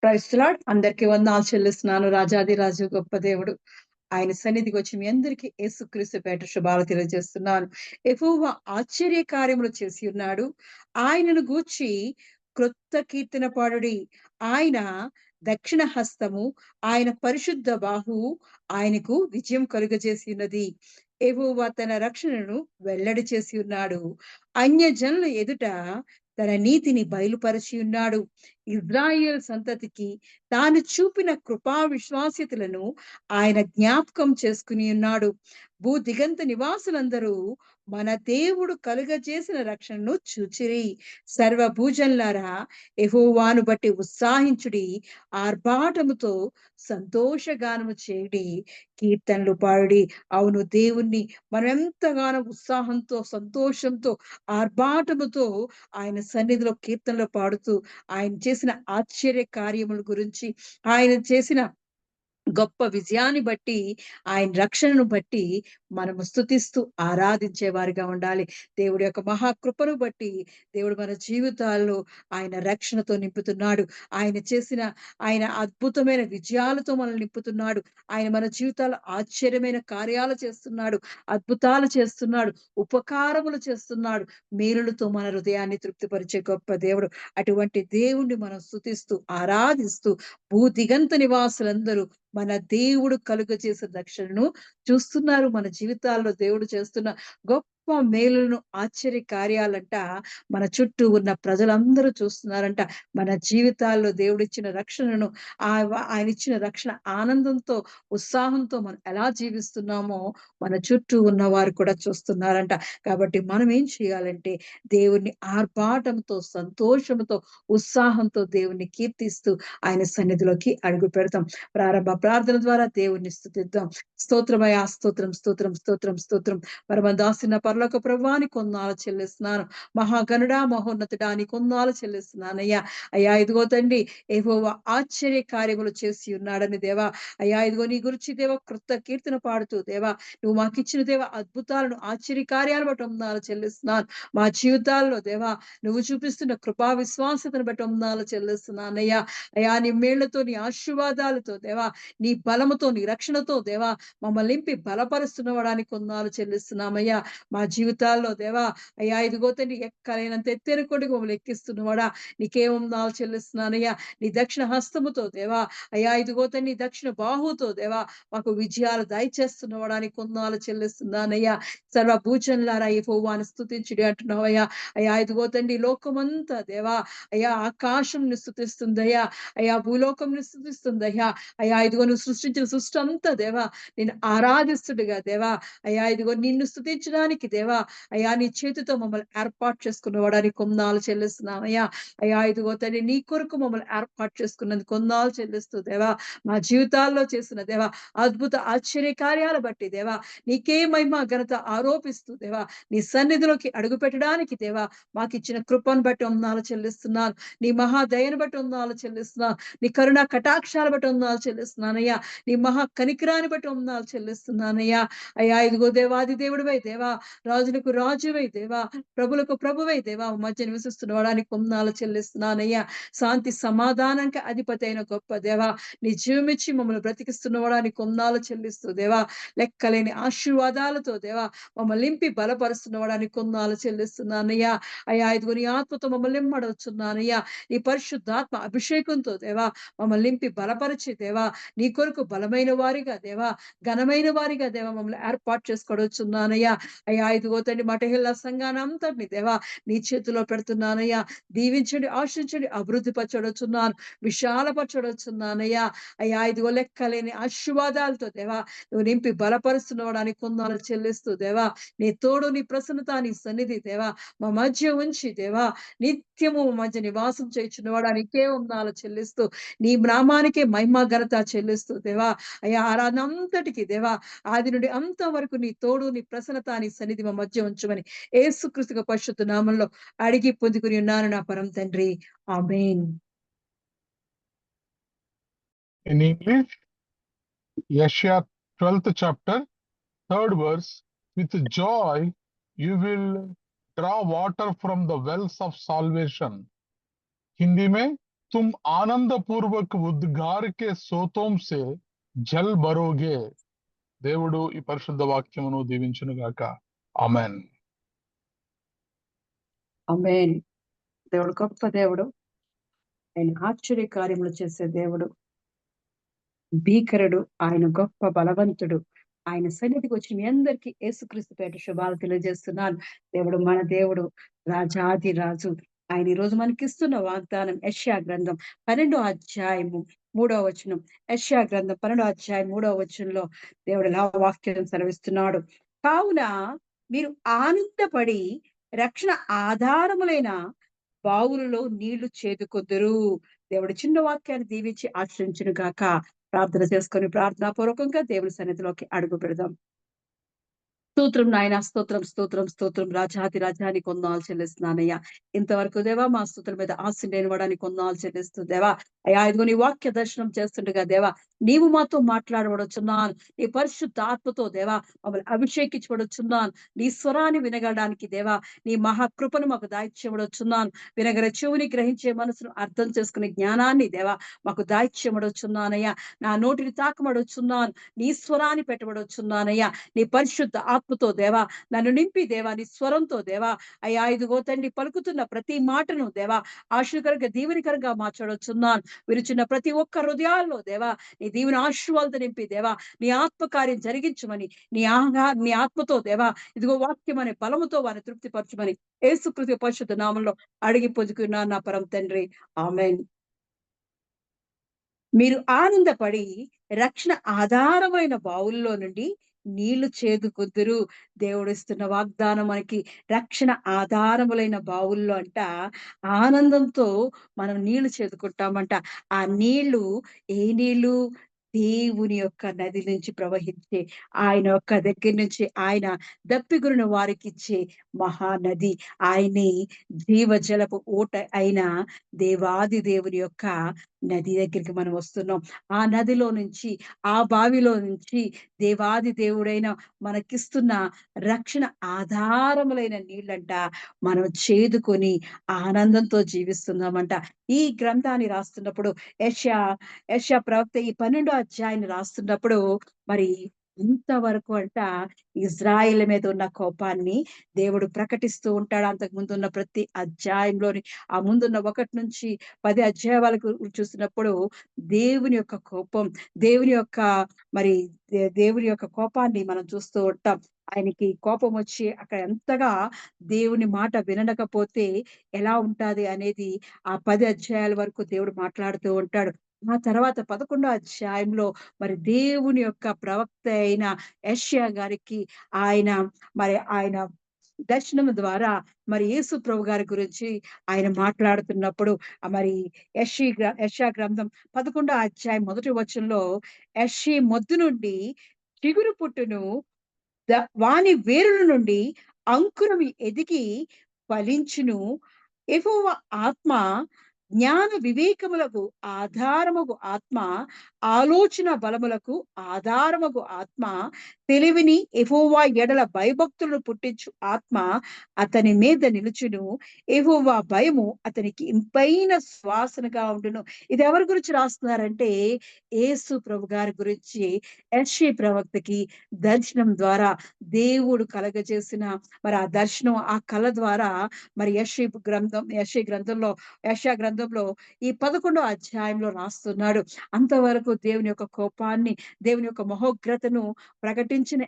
Praise the lord. అందరికీ వందనాలు చెల్లిస్తున్నాను. రాజాది రాజు గొప్ప దేవుడు ఆయన సన్నిధికి వచ్చి మీ అందరికీ యేసుక్రీస్తు పేట శుభాలు తెలియజేస్తున్నాను. యెహోవా ఆశ్చర్య కార్యములు చేసి ఉన్నాడు. ఆయనను గూర్చి క్రొత్త కీర్తన పాడుడి. ఆయన దక్షిణ హస్తము, ఆయన పరిశుద్ధ బాహువు ఆయనకు విజయం కలుగజేసి ఉన్నది. యెహోవా తన రక్షణను వెల్లడి చేసి ఉన్నాడు. అన్యజనుల ఎదుట తన నీతిని బయలుపరచి ఉన్నాడు. ఇజ్రాయేల్ సంతతికి తాను చూపిన కృపా విశ్వాస్యతలను ఆయన జ్ఞాపకం చేసుకుని ఉన్నాడు. భూదిగంత నివాసులందరూ మన దేవుడు కలుగజేసిన రక్షణను చూచిరి. సర్వభూజనులారా యెహోవాను బట్టి ఉత్సాహించుడి, ఆర్భాటముతో సంతోషగానము చేయుడి, కీర్తనలు పాడుడి. అవును, దేవుణ్ణి మనం ఎంతగానో ఉత్సాహంతో, సంతోషంతో, ఆర్భాటముతో ఆయన సన్నిధిలో కీర్తనలు పాడుతూ ఆయన చేసిన ఆశ్చర్య కార్యముల గురించి, ఆయన చేసిన గొప్ప విజయాన్ని బట్టి, ఆయన రక్షణను బట్టి మనము స్తుతిస్తూ ఆరాధించే వారిగా ఉండాలి. దేవుడి యొక్క మహాకృపను బట్టి దేవుడు మన జీవితాల్లో ఆయన రక్షణతో నింపుతున్నాడు. ఆయన చేసిన ఆయన అద్భుతమైన విజయాలతో మనల్ని నింపుతున్నాడు. ఆయన మన జీవితాల్లో ఆశ్చర్యమైన కార్యాలు చేస్తున్నాడు, అద్భుతాలు చేస్తున్నాడు, ఉపకారములు చేస్తున్నాడు, మేలులతో మన హృదయాన్ని తృప్తిపరిచే గొప్ప దేవుడు. అటువంటి దేవుణ్ణి మనం స్తుతిస్తూ ఆరాధిస్తూ భూదిగంత నివాసులందరూ మన దేవుడు కలుగజేసే రక్షణను చూస్తున్నారు. మన జీవితాల్లో దేవుడు చేస్తున్న గొప్ప మేలులను, ఆశ్చర్య కార్యాలంట మన చుట్టూ ఉన్న ప్రజలందరూ చూస్తున్నారంట. మన జీవితాల్లో దేవుడిచ్చిన రక్షణను, ఆయన ఇచ్చిన రక్షణ ఆనందంతో, ఉత్సాహంతో మనం ఎలా జీవిస్తున్నామో మన చుట్టూ ఉన్నవారు కూడా చూస్తున్నారంట. కాబట్టి మనం ఏం చేయాలంటే దేవుణ్ణి ఆర్భాటంతో, సంతోషంతో, ఉత్సాహంతో దేవుణ్ణి కీర్తిస్తూ ఆయన సన్నిధిలోకి అడుగు పెడతాం. ప్రారంభ ప్రార్థన ద్వారా దేవుణ్ణి స్తుతిద్దాం. స్తోత్రమయ్యా, స్తోత్రం, స్తోత్రం, స్తోత్రం, స్తోత్రం. పరమదాసిన పరలోక ప్రభువాని కొందాలు చెల్లిస్తున్నాను. మహాగణుడా, మహోన్నతుడా నీ కొందాలు చెల్లిస్తున్నానయ్యా. అయ్యా ఇదిగో తండ్రి, యెహోవా ఆశ్చర్య కార్యములు చేసి ఉన్నాడని దేవా. అయ్యా ఇదిగో నీ గురించి దేవా కృత కీర్తన పాడుతూ దేవా నువ్వు మాకిచ్చిన దేవా అద్భుతాలను, ఆశ్చర్య కార్యాలు బట్టి వందనాలు చెల్లిస్తున్నాను. మా జీవితాల్లో దేవా నువ్వు చూపిస్తున్న కృపా విశ్వాసతను బట్టి వందనాలు చెల్లిస్తున్నానయ్యా. అయ్యా నీ మేళ్లతో, నీ ఆశీర్వాదాలతో దేవా, నీ బలముతో, నీ రక్షణతో దేవా మమ్మల్ని నింపి బలపరుస్తున్నవాడానికి కొందాలు చెల్లిస్తున్నామయ్యా. మా జీవితాల్లో దేవా అయ్యా ఇదిగో తండ్రి ఎక్కలేనంత ఎత్తైన కొడుకు మమ్మల్ని ఎక్కిస్తున్నవాడా నీకే వందనాలు చెల్లిస్తున్నానయ్యా. నీ దక్షిణ హస్తముతో దేవా అయ్యా ఇదిగో తండ్రి నీ దక్షిణ బాహుతో దేవా మాకు విజయాలు దయచేస్తున్నవాడానికి కొందాలు చెల్లిస్తున్నానయ్యా. సర్వభూజనులారా యెహోవాను స్తుతించుడి అంటున్నావయ్యా. అయ్యా ఇదిగో తండ్రి లోకమంతా దేవా అయ్యా ఆకాశంని స్తుతిస్తుందయ్యా. అయ్యా భూలోకంని స్తుతిస్తుందయ్యా. అయ్యా ఇదిగో నువ్వు సృష్టించిన సృష్టి అంతా దేవా నిన్ను ఆరాధిస్తుడుగా దేవా. అయ్యా ఇదిగో నిన్ను స్తుతించడానికి దేవా అయ్యా నీ చేతితో మమ్మల్ని ఏర్పాటు చేసుకున్నవాడానికి కొందాలు చెల్లిస్తున్నామయ్యా. అయ్యా ఇదిగో తండ్రి నీ కొరకు మమ్మల్ని ఏర్పాటు చేసుకున్నందుకు కొందాలు చెల్లిస్తూ దేవా మా జీవితాల్లో చేసిన దేవా అద్భుత ఆశ్చర్య కార్యాలు బట్టి దేవా నీకే మహిమ ఘనత ఆరోపిస్తూ దేవా నీ సన్నిధిలోకి అడుగు పెట్టడానికి దేవా మాకిచ్చిన కృపను బట్టి వందనాలు చెల్లిస్తున్నాను. నీ మహాదయను బట్టి వందనాలు చెల్లిస్తున్నాను. నీ కరుణా కటాక్షాలు బట్టి వందనాలు చెల్లిస్తున్నానయ్యా. నీ మహా కనికరాన్ని బట్టి వందనాలు చెల్లిస్తున్నానయ్యా. అయ్యా ఇదిగో దేవాది దేవుడివై దేవా, రాజులకు రాజువై దేవా, ప్రభులకు ప్రభువై దేవా మధ్య నివసిస్తున్నవాడానికి వందనాలు చెల్లిస్తున్నానయ్యా. శాంతి సమాధానానికి అధిపతి అయిన గొప్ప దేవా నీ జీవమిచ్చి మమ్మల్ని బ్రతికిస్తున్నవాడానికి వందనాలు చెల్లిస్తూ దేవా లెక్కలేని ఆశీర్వాదాలతో దేవా మమ్మల్ని నింపి బలపరుస్తున్నవాడానికి వందనాలు చెల్లిస్తున్నానయ్యా. అయ్యా ఇదిగో నీ ఆత్మతో మమ్మల్ని నింపడవచ్చున్నానయ్యా. నీ పరిశుద్ధాత్మ అభిషేకంతో దేవా మమ్మల్ని నింపి బలపరిచి దేవా నీ కొరకు బలమైన వారిగా దేవా, ఘనమైన వారిగా దేవా మమ్మల్ని ఏర్పాటు చేసుకోవచ్చున్నానయ్యా. అయ్యా ఇదిగో తండ్రి మటహిల్లా సంఘానంతటిని దేవా నీ చేతిలో పెడుతున్నానయ్యా. దీవించండి, ఆశించండి, అభివృద్ధి పరచడొచ్చున్నాను, విశాలపరచడొచ్చున్నానయ్యా. అయ్యా ఇదిగో లెక్కలేని ఆశీర్వాదాలతో దేవా నువ్వు నింపి బలపరుస్తున్నవాడానికి కొందాలు చెల్లిస్తూ దేవా నీ తోడు, నీ ప్రసన్నత, నీ సన్నిధి దేవా మా మధ్య ఉంచి దేవా నిత్యము మా మధ్య నివాసం చేయుచున్నవాడానికే వందనాలు చెల్లిస్తూ నీ నామానికే మహిమ ఘనత చెల్లిస్తూ దేవా అయ్యా ఆరాధన అంతటికి దేవా ఆది నుండి అంత వరకు నీ తోడు, నీ ప్రసన్నత, నీ సన్నిధి మా మధ్య ఉంచమని యేసుక్రీస్తు పరిశుద్ధ నామంలో అడిగి పొందుకుని ఉన్నాను నా పరం తండ్రి. ఆమేన్. In English, Yeshaya 12th chapter, 3rd verse, with joy you will draw water from the wells of salvation. Hindi में तुम आनंद पूर्वक उद्गार के सोतों से जल भरोगे. దేవుడు ఈ పరిశుద్ధ వాక్యమును దీవించును గాక. ఆమెన్. ఆమేన్. దేవుడు గొప్ప దేవుడు. ఆయన ఆశ్చర్య కార్యములు చేసే దేవుడు. భీకరుడు, ఆయన గొప్ప బలవంతుడు. ఆయన సన్నిధికి వచ్చి మీ అందరికీ యేసుక్రీస్తు పేరిట శుభాలు తెలియజేస్తున్నాను. దేవుడు మన దేవుడు, రాజాది రాజు. ఆయన ఈరోజు మనకిస్తున్న వాగ్దానం యెషయా గ్రంథం 12వ అధ్యాయము 3వ వచనం. యెషయా గ్రంథం 12వ అధ్యాయం 3వ వచనంలో దేవుడు ఇలా వాక్యం సెలవిస్తున్నాడు. కావున మీరు ఆనందపడి రక్షణ ఆధారములైన బావులలో నీళ్లు చేదుకొద్దురు. దేవుడు చిన్న వాక్యాన్ని దీవించి ఆశ్రయించును గాక. ప్రార్థన చేసుకొని ప్రార్థనాపూర్వకంగా దేవుని సన్నిధిలోకి అడుగు పెడదాం. స్తోత్రం నాయన, స్తోత్రం స్తోత్రం స్తోత్రం. రాజాది రాజానికి వందనాలు చెల్లిస్తున్నానయ్యా. ఇంతవరకు దేవా మా స్తుతుల మీద ఆశీర్వాదాన్ని ఇవ్వడానికి వందనాలు చెల్లిస్తూ దేవా అయ్యా ఇదిగో నీ వాక్య దర్శనం చేస్తుండగా దేవా నీవు మాతో మాట్లాడబడుచున్నాను. నీ పరిశుద్ధ ఆత్మతో దేవా మమ్మల్ని అభిషేకించబడుచున్నాను. నీ స్వరాన్ని వినగలడానికి దేవా నీ మహాకృపను మాకు దాయిచ్యబడుచున్నాను. వినగల చెవుని గ్రహించే మనసును అర్థం చేసుకునే జ్ఞానాన్ని దేవా మాకు దాయిచ్యబడుచున్నానయ్యా. నా నోటిని తాకబడుచున్నాను. నీ స్వరాన్ని పెట్టబడుచున్నానయ్యా. నీ పరిశుద్ధ ఆత్మతో దేవా నన్ను నింపి దేవా నీ స్వరంతో దేవా అయ్యా ఇదిగో తండ్రి పలుకుతున్న ప్రతి మాటను దేవా ఆశీర్కరంగా దీవెనకరంగా మార్చబడుచున్నాను. విరుచున్న ప్రతి ఒక్క హృదయాల్లో దేవా నీ దీవెన ఆశీర్వాదాలతో నింపి దేవా నీ ఆత్మకార్యం జరిగించమని నీ ఆత్మతో దేవా ఇదిగో వాక్యం అనే బలముతో వారిని తృప్తిపరచమని యేసుక్రీస్తు పరిశుద్ధ నామంలో అడిగి పొందుకున్నాను నా పరమ తండ్రి. ఆమేన్. మీరు ఆనందపడి రక్షణ ఆధారమైన బావుల్లో నుండి నీళ్లు చేదుకొద్దురు. దేవుడిస్తున్న వాగ్దానం మనకి రక్షణ ఆధారములైన బావుల్లో అంట ఆనందంతో మనం నీళ్లు చేదుకుంటామంట. ఆ నీళ్లు ఏ నీళ్లు? దేవుని యొక్క నది నుంచి ప్రవహించే ఆయన యొక్క దగ్గర నుంచి ఆయన దప్పిగురిన వారికిచ్చే మహానది. ఆయనే జీవజలపు ఊట అయిన దేవాది దేవుని యొక్క నది దగ్గరికి మనం వస్తున్నాం. ఆ నదిలో నుంచి ఆ బావిలో నుంచి దేవాది దేవుడైన మనకిస్తున్న రక్షణ ఆధారములైన నీళ్ళంట మనం చేదుకొని ఆనందంతో జీవిస్తున్నామంట. ఈ గ్రంథాన్ని రాస్తున్నప్పుడు యెషయా ప్రవక్త ఈ 12వ అధ్యాయాన్ని రాస్తున్నప్పుడు మరి ఇంతవరకు అంట ఇజ్రాయేల్ మీద ఉన్న కోపాన్ని దేవుడు ప్రకటిస్తూ ఉంటాడు. అంతకు ముందు ఉన్న ప్రతి అధ్యాయంలోని ఆ ముందున్న 1 నుంచి 10 అధ్యాయాల వరకు చూసినప్పుడు దేవుని యొక్క కోపం, దేవుని యొక్క మరి దేవుని యొక్క కోపాన్ని మనం చూస్తూ ఉంటాం. ఆయనకి కోపం వచ్చి అక్కడ ఎంతగా దేవుని మాట వినకపోతే ఎలా ఉంటాది అనేది ఆ 10 అధ్యాయాల వరకు దేవుడు మాట్లాడుతూ ఉంటాడు. ఆ తర్వాత 11వ అధ్యాయంలో మరి దేవుని యొక్క ప్రవక్త అయిన యెషయా గారికి ఆయన దర్శనం ద్వారా మరి యేసు ప్రభు గారి గురించి ఆయన మాట్లాడుతున్నప్పుడు మరి యెషయా గ్రంథం 11వ అధ్యాయం 1వ వచనంలో యెషయి మొద్దు నుండి చిగురు పుట్టును, వాని వేరుల నుండి అంకురం ఎదిగి ఫలించును. యెహోవా ఆత్మ జ్ఞాన వివేకములకు ఆధారముగు ఆత్మ, ఆలోచన బలములకు ఆధారముగు ఆత్మ, తెలివిని యెహోవా ఎడల భయభక్తులను పుట్టించు ఆత్మ అతని మీద నిలుచును. యెహోవా భయము అతనికి ఇంపైన శ్వాసనగా ఉండును. ఇది ఎవరి గురించి రాస్తున్నారంటే యేసు ప్రభు గారి గురించి యెషయా ప్రవక్తకి దర్శనం ద్వారా దేవుడు కలగజేసిన మరి ఆ దర్శనం ఆ కళ ద్వారా మరి యెషయా గ్రంథంలో ఈ 11వ అధ్యాయంలో రాస్తున్నాడు. అంతవరకు దేవుని యొక్క కోపాన్ని, దేవుని యొక్క మహోగ్రతను ప్రకటించిన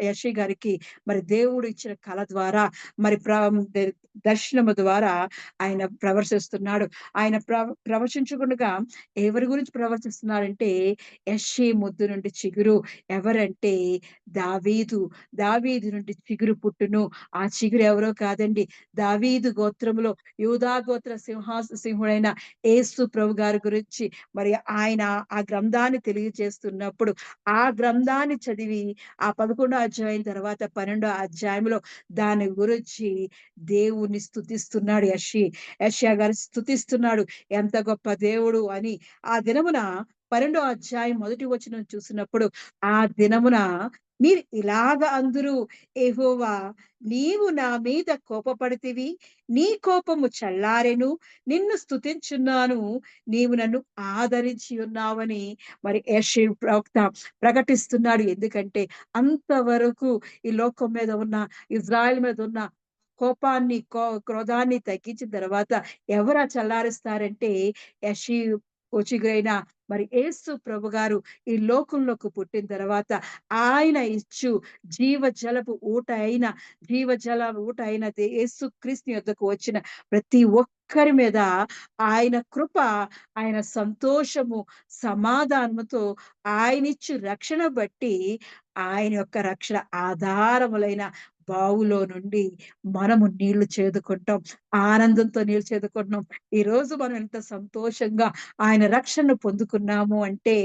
యెషయా గారికి మరి దేవుడు ఇచ్చిన కళ ద్వారా మరి దర్శనము ద్వారా ఆయన ప్రవర్తిస్తున్నాడు. ఆయన ప్రవచించకుండా ఎవరి గురించి ప్రవర్తిస్తున్నాడంటే యెషయా మొద్దు నుండి చిగురు ఎవరంటే దావీదు నుండి చిగురు పుట్టును. ఆ చిగురు ఎవరో కాదండి, దావీదు గోత్రములో యూదా గోత్ర సింహుడైన యేసు ప్రభు గారి గురించి మరి ఆయన ఆ గ్రంథాన్ని తెలియజేస్తున్నప్పుడు ఆ గ్రంథాన్ని చదివి ఆ 11వ అధ్యాయం తర్వాత 12వ అధ్యాయంలో దాని గురించి దేవుణ్ణి స్తుతిస్తున్నాడు. యెషయా గారు స్తుతిస్తున్నాడు ఎంత గొప్ప దేవుడు అని. ఆ దినమున 12వ అధ్యాయం 1వ వచనం చూసినప్పుడు ఆ దినమున మీరు ఇలాగ అందురు, యెహోవా నీవు నా మీద కోపపడితివి, నీ కోపము చల్లారెను, నిన్ను స్తుతించున్నాను, నీవు నన్ను ఆదరించి ఉన్నావని మరి యెషయా ప్రవక్త ప్రకటిస్తున్నాడు. ఎందుకంటే అంతవరకు ఈ లోకం మీద ఉన్న, ఇజ్రాయెల్ మీద ఉన్న కోపాన్ని, క్రోధాన్ని తగ్గించిన తర్వాత ఎవరు చల్లారుస్తారంటే యెషయి మరి యేసు ప్రభుగారు ఈ లోకంలోకి పుట్టిన తర్వాత ఆయన ఇచ్చు జీవజల ఊట అయిన యేసుక్రీస్తు యొద్దకు వచ్చిన ప్రతి ఒక్కరి మీద ఆయన కృప, ఆయన సంతోషము, సమాధానముతో ఆయనిచ్చు రక్షణ బట్టి ఆయన యొక్క రక్షణ ఆధారములైన బావులో నుండి మనము నీళ్లు చేదుకుంటాం. ఆనందంతో నీళ్లు చేదుకుంటున్నాం. ఈరోజు మనం ఎంత సంతోషంగా ఆయన రక్షణను పొందుకున్నాము అంటే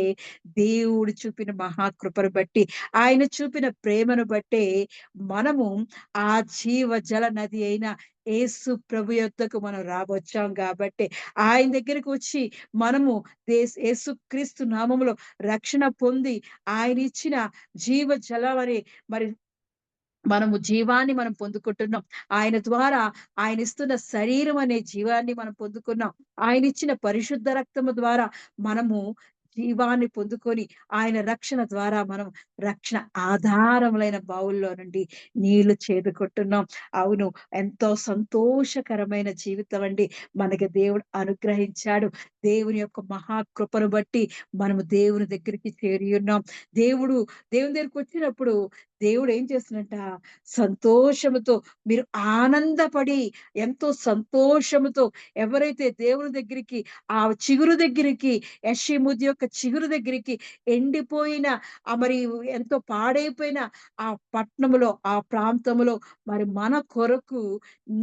దేవుడు చూపిన మహాకృపను బట్టి, ఆయన చూపిన ప్రేమను బట్టే మనము ఆ జీవజల నది అయిన యేసు ప్రభు యొద్దకు మనం రావచ్చాం గాబట్టే, ఆయన దగ్గరికి వచ్చి మనము యేసుక్రీస్తు నామములో రక్షణ పొంది, ఆయనిచ్చిన జీవజలం అనే మరి మనము జీవాన్ని మనం పొందుకుంటున్నాం. ఆయన ద్వారా ఆయనిస్తున్న శరీరం అనే జీవాన్ని మనం పొందుకున్నాం. ఆయనిచ్చిన పరిశుద్ధ రక్తము ద్వారా మనము జీవాన్ని పొందుకొని, ఆయన రక్షణ ద్వారా మనం రక్షణ ఆధారములైన బావుల్లో నుండి నీళ్లు చేదుకుంటున్నాం. అవును. ఎంతో సంతోషకరమైన జీవితం అండి మనకి దేవుడు అనుగ్రహించాడు. దేవుని యొక్క మహాకృపను బట్టి మనము దేవుని దగ్గరికి చేరియున్నాం. దేవుడు దేవుని దగ్గరికొచ్చినప్పుడు దేవుడు ఏం చేస్తున్నట, సంతోషముతో మీరు ఆనందపడి, ఎంతో సంతోషముతో ఎవరైతే దేవుని దగ్గరికి, ఆ చిగురు దగ్గరికి, యెషీముద్దు యొక్క చిగురు దగ్గరికి, ఎండిపోయిన మరి ఎంతో పాడైపోయిన ఆ పట్టణములో, ఆ ప్రాంతములో మరి మన కొరకు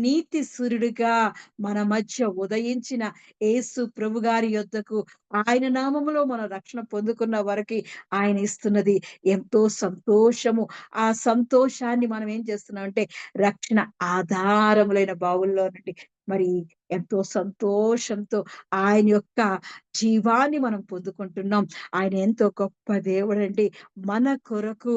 నీతి సూర్యుడిగా మన మధ్య ఉదయించిన యేసు ప్రభుగారి యొద్దకు, ఆయన నామములో మనం రక్షణ పొందుకున్న వరకి ఆయన ఇస్తున్నది ఎంతో సంతోషము. ఆ సంతోషాన్ని మనం ఏం చేస్తున్నామంటే రక్షణ ఆధారములైన బావుల్లో నుండి మరి ఎంతో సంతోషంతో ఆయన యొక్క జీవాన్ని మనం పొందుకుంటున్నాం. ఆయన ఎంతో గొప్ప దేవుడండి. మన కొరకు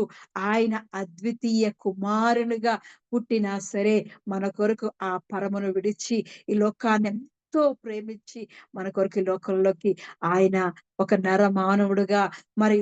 ఆయన అద్వితీయ కుమారునిగా పుట్టినా సరే, మన కొరకు ఆ పరమును విడిచి ఈ లోకాన్ని ఎంతో ప్రేమించి మన కొరకు ఈ లోకంలోకి ఆయన ఒక నరమానవుడుగా మరి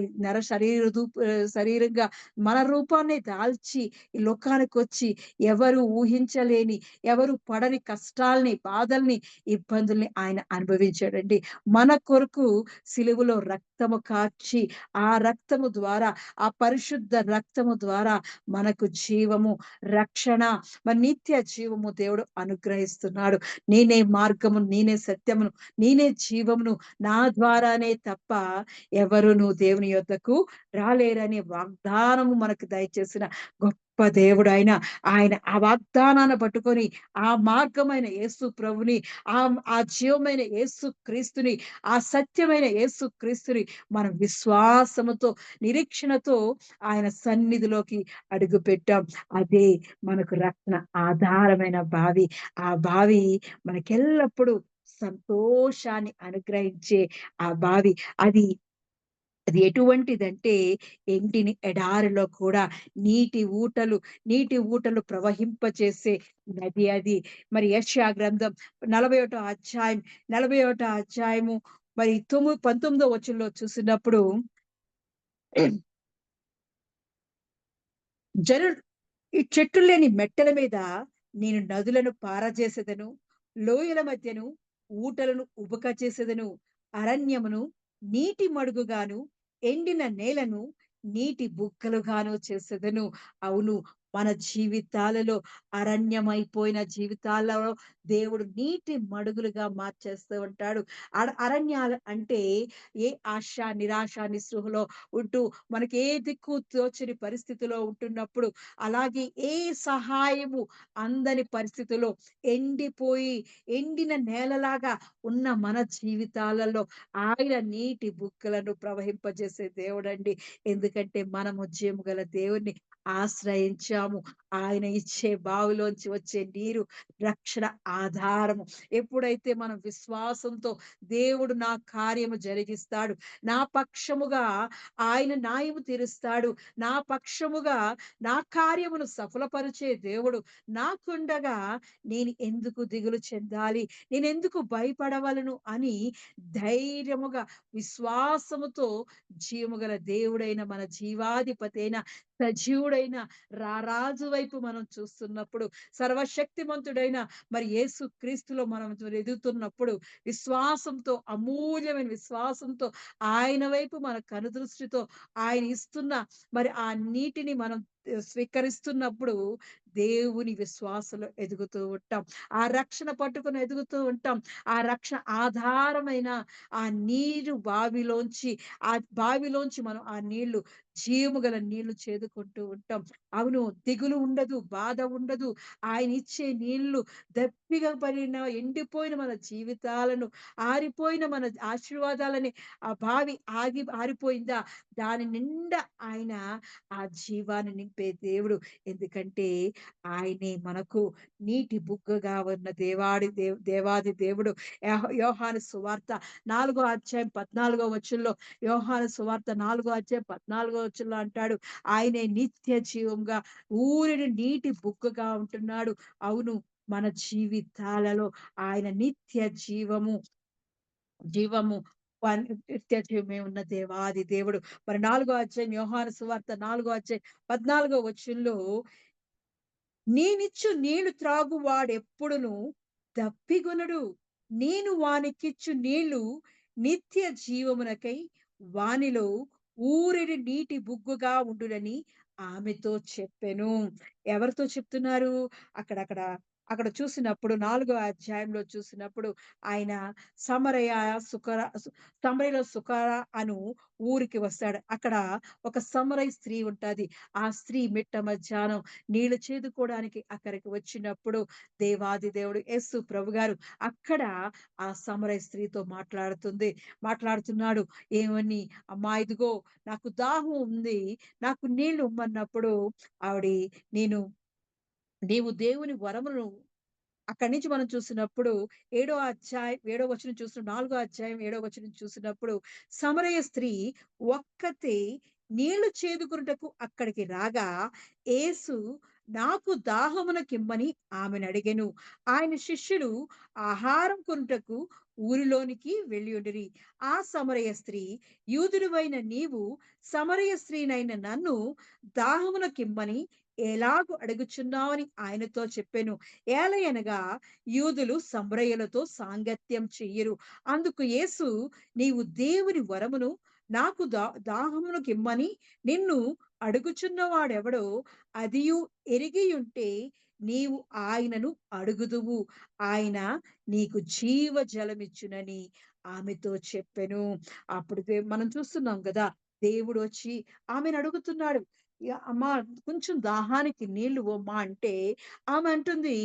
శరీరంగా మన రూపాన్ని దాల్చి ఈ లోకానికొచ్చి ఎవరు ఊహించలేని, ఎవరు పడని కష్టాల్ని, బాధల్ని, ఇబ్బందుల్ని ఆయన అనుభవించాడండి. మన కొరకు సిలువలో రక్తము కార్చి, ఆ రక్తము ద్వారా, ఆ పరిశుద్ధ రక్తము ద్వారా మనకు జీవము, రక్షణ, మరి నిత్య జీవము దేవుడు అనుగ్రహిస్తున్నాడు. నేనే మార్గమును, నేనే సత్యమును, నేనే జీవమును, నా ద్వారానే తప్ప ఎవరును దేవుని యొద్దకు రాలేరనే వాగ్దానము మనకు దయచేసిన గొప్ప దేవుడు ఆయన. ఆయన ఆ వాగ్దానాన్ని పట్టుకొని ఆ మార్గమైన యేసు ప్రభుని, ఆ జీవమైన యేసు క్రీస్తుని, ఆ సత్యమైన యేసు క్రీస్తుని మనం విశ్వాసముతో, నిరీక్షణతో ఆయన సన్నిధిలోకి అడుగుపెట్టాం. అదే మనకు రక్షణ ఆధారమైన బావి. ఆ బావి మనకెల్లప్పుడూ సంతోషాన్ని అనుగ్రహించే ఆ బావి. అది అది ఎటువంటిదంటే ఎండిని ఎడారిలో కూడా నీటి ఊటలు ప్రవహింపచేసే నది అది. మరి యెషయా గ్రంథం 41 అధ్యాయం 41 అధ్యాయము మరి 19 వచనంలో చూసినప్పుడు జను ఈ చెట్లు లేని మెట్టల మీద నేను నదులను పారజేసెదను. లోయల మధ్యను ఊటలను ఉబక చేసేదను. అరణ్యమును నీటి మడుగుగాను, ఎండిన నేలను నీటి బుగ్గలుగాను చేసేదను. అవును. మన జీవితాలలో అరణ్యమైపోయిన జీవితాలలో దేవుడు నీటి మడుగులుగా మార్చేస్తూ ఉంటాడు. అరణ్యాలు అంటే ఏ ఆశ, నిరాశ, నిస్పృహలో ఉంటూ మనకి ఏ దిక్కు తోచని పరిస్థితిలో ఉంటున్నప్పుడు, అలాగే ఏ సహాయము అందని పరిస్థితిలో ఎండిపోయి, ఎండిన నేలలాగా ఉన్న మన జీవితాలలో ఆయన నీటి బుగ్గలను ప్రవహింపజేసే దేవుడండి. ఎందుకంటే మనము జీవము గల దేవుణ్ణి ఆశ్రయించాము. ఆయన ఇచ్చే బావిలోంచి వచ్చే నీరు రక్షణ ఆధారము. ఎప్పుడైతే మనం విశ్వాసంతో దేవుడు నా కార్యము జరిగిస్తాడు, నా పక్షముగా ఆయన న్యాయము తీరుస్తాడు, నా పక్షముగా నా కార్యమును సఫలపరిచే దేవుడు నాకుండగా నేను ఎందుకు దిగులు చెందాలి? నేనెందుకు భయపడవలను అని ధైర్యముగా, విశ్వాసముతో జీవముగల దేవుడైన మన జీవాధిపతైన సజీవుడైన రారాజు వైపు మనం చూస్తున్నప్పుడు, సర్వశక్తిమంతుడైన మరి యేసు క్రీస్తులో మనం ఎదుగుతున్నప్పుడు, విశ్వాసంతో, అమూల్యమైన విశ్వాసంతో ఆయన వైపు మన కనుదృష్టితో ఆయన ఇస్తున్న మరి ఆ నీటిని మనం స్వీకరిస్తున్నప్పుడు దేవుని విశ్వాసంలో ఎదుగుతూ ఉంటాం. ఆ రక్షణ పట్టుకొని ఎదుగుతూ ఉంటాం. ఆ రక్షణ ఆధారమైన ఆ నీరు బావిలోంచి, ఆ బావిలోంచి మనం ఆ నీళ్లు జీవము గల నీళ్లు చేదుకుంటూ ఉంటాం. అవును, దిగులు ఉండదు, బాధ ఉండదు. ఆయనిచ్చే నీళ్లు దప్పిక పడిన, ఎండిపోయిన మన జీవితాలను, ఆరిపోయిన మన ఆశీర్వాదాలని, ఆ బావి ఆరిపోయిందా? దాని నిండా ఆయన ఆ జీవాన్ని నింపే దేవుడు. ఎందుకంటే ఆయనే మనకు నీటి బుగ్గగా ఉన్న దేవాది దేవుడు. యోహాను సువార్త 4 అధ్యాయం 14 వచనంలో, యోహాను సువార్త 4 అధ్యాయం 14 వచనంలో అంటాడు, ఆయనే నిత్య జీవంగా ఊరిన నీటి బుగ్గగా ఉంటున్నాడు. అవును, మన జీవితాలలో ఆయన నిత్య జీవము నిత్య జీవమే ఉన్న దేవాది దేవుడు. మరి 4 అధ్యాయం యోహాను సువార్త 4 అధ్యాయం 14 వచనంలో, నేనిచ్చు నీళ్లు త్రాగు వాడెప్పుడును దప్పిగొనడు. నేను వానికిచ్చు నీళ్లు నిత్య జీవమునకై వానిలో ఊరెడు నీటి బుగ్గుగా ఉండునని ఆమెతో చెప్పెను. ఎవరితో చెప్తున్నారు? అక్కడక్కడ అక్కడ చూసినప్పుడు 4 అధ్యాయంలో చూసినప్పుడు ఆయన సమరయ సుకర సు సమరయలో సుకర అను ఊరికి వస్తాడు. అక్కడ ఒక సమరయ స్త్రీ ఉంటది. ఆ స్త్రీ మిట్ట మధ్యాహ్నం నీళ్లు చేదుకోవడానికి అక్కడికి వచ్చినప్పుడు దేవాది దేవుడు యేసు ప్రభుగారు అక్కడ ఆ సమరయ స్త్రీతో మాట్లాడుతున్నాడు. ఏమని, "అమ్మా ఇదిగో నాకు దాహం ఉంది. నాకు నీళ్లు ఇమ్మన్నప్పుడు" ఆవిడ, నేను "నీవు దేవుని వరమును" అక్కడి నుంచి మనం చూసినప్పుడు ఏడో వచనం చూసిన 4 అధ్యాయం 7 వచనం చూసినప్పుడు, సమరయ స్త్రీ ఒక్కతే నీళ్లు చేదుకొనుటకు అక్కడికి రాగా, యేసు నాకు దాహమునకిమ్మని ఆమెనడిగెను. ఆయన శిష్యులు ఆహారం కొనుటకు ఊరిలోనికి వెళ్ళియుండిరి. ఆ సమరయ స్త్రీ, యూదుడవైన నీవు సమరయ స్త్రీనైన నన్ను దాహమునకిమ్మని ఎలాగు అడుగుచున్నావని ఆయనతో చెప్పెను. ఏలయనగా యూదులు సమరయులతో సాంగత్యం చెయ్యరు. అందుకు యేసు, నీవు దేవుని వరమును నాకు దాహమునకిమ్మని నిన్ను అడుగుచున్నవాడెవడో అదియు ఎరిగియుంటే నీవు ఆయనను అడుగుదువు. ఆయన నీకు జీవ జలమిచ్చునని ఆమెతో చెప్పెను. అప్పుడు మనం చూస్తున్నాం గదా! దేవుడొచ్చి ఆమెను అడుగుతున్నాడు. అమ్మా కొంచెం దాహానికి నీళ్లు ఇవ్వమ్మా అంటే, ఆమె అంటుంది,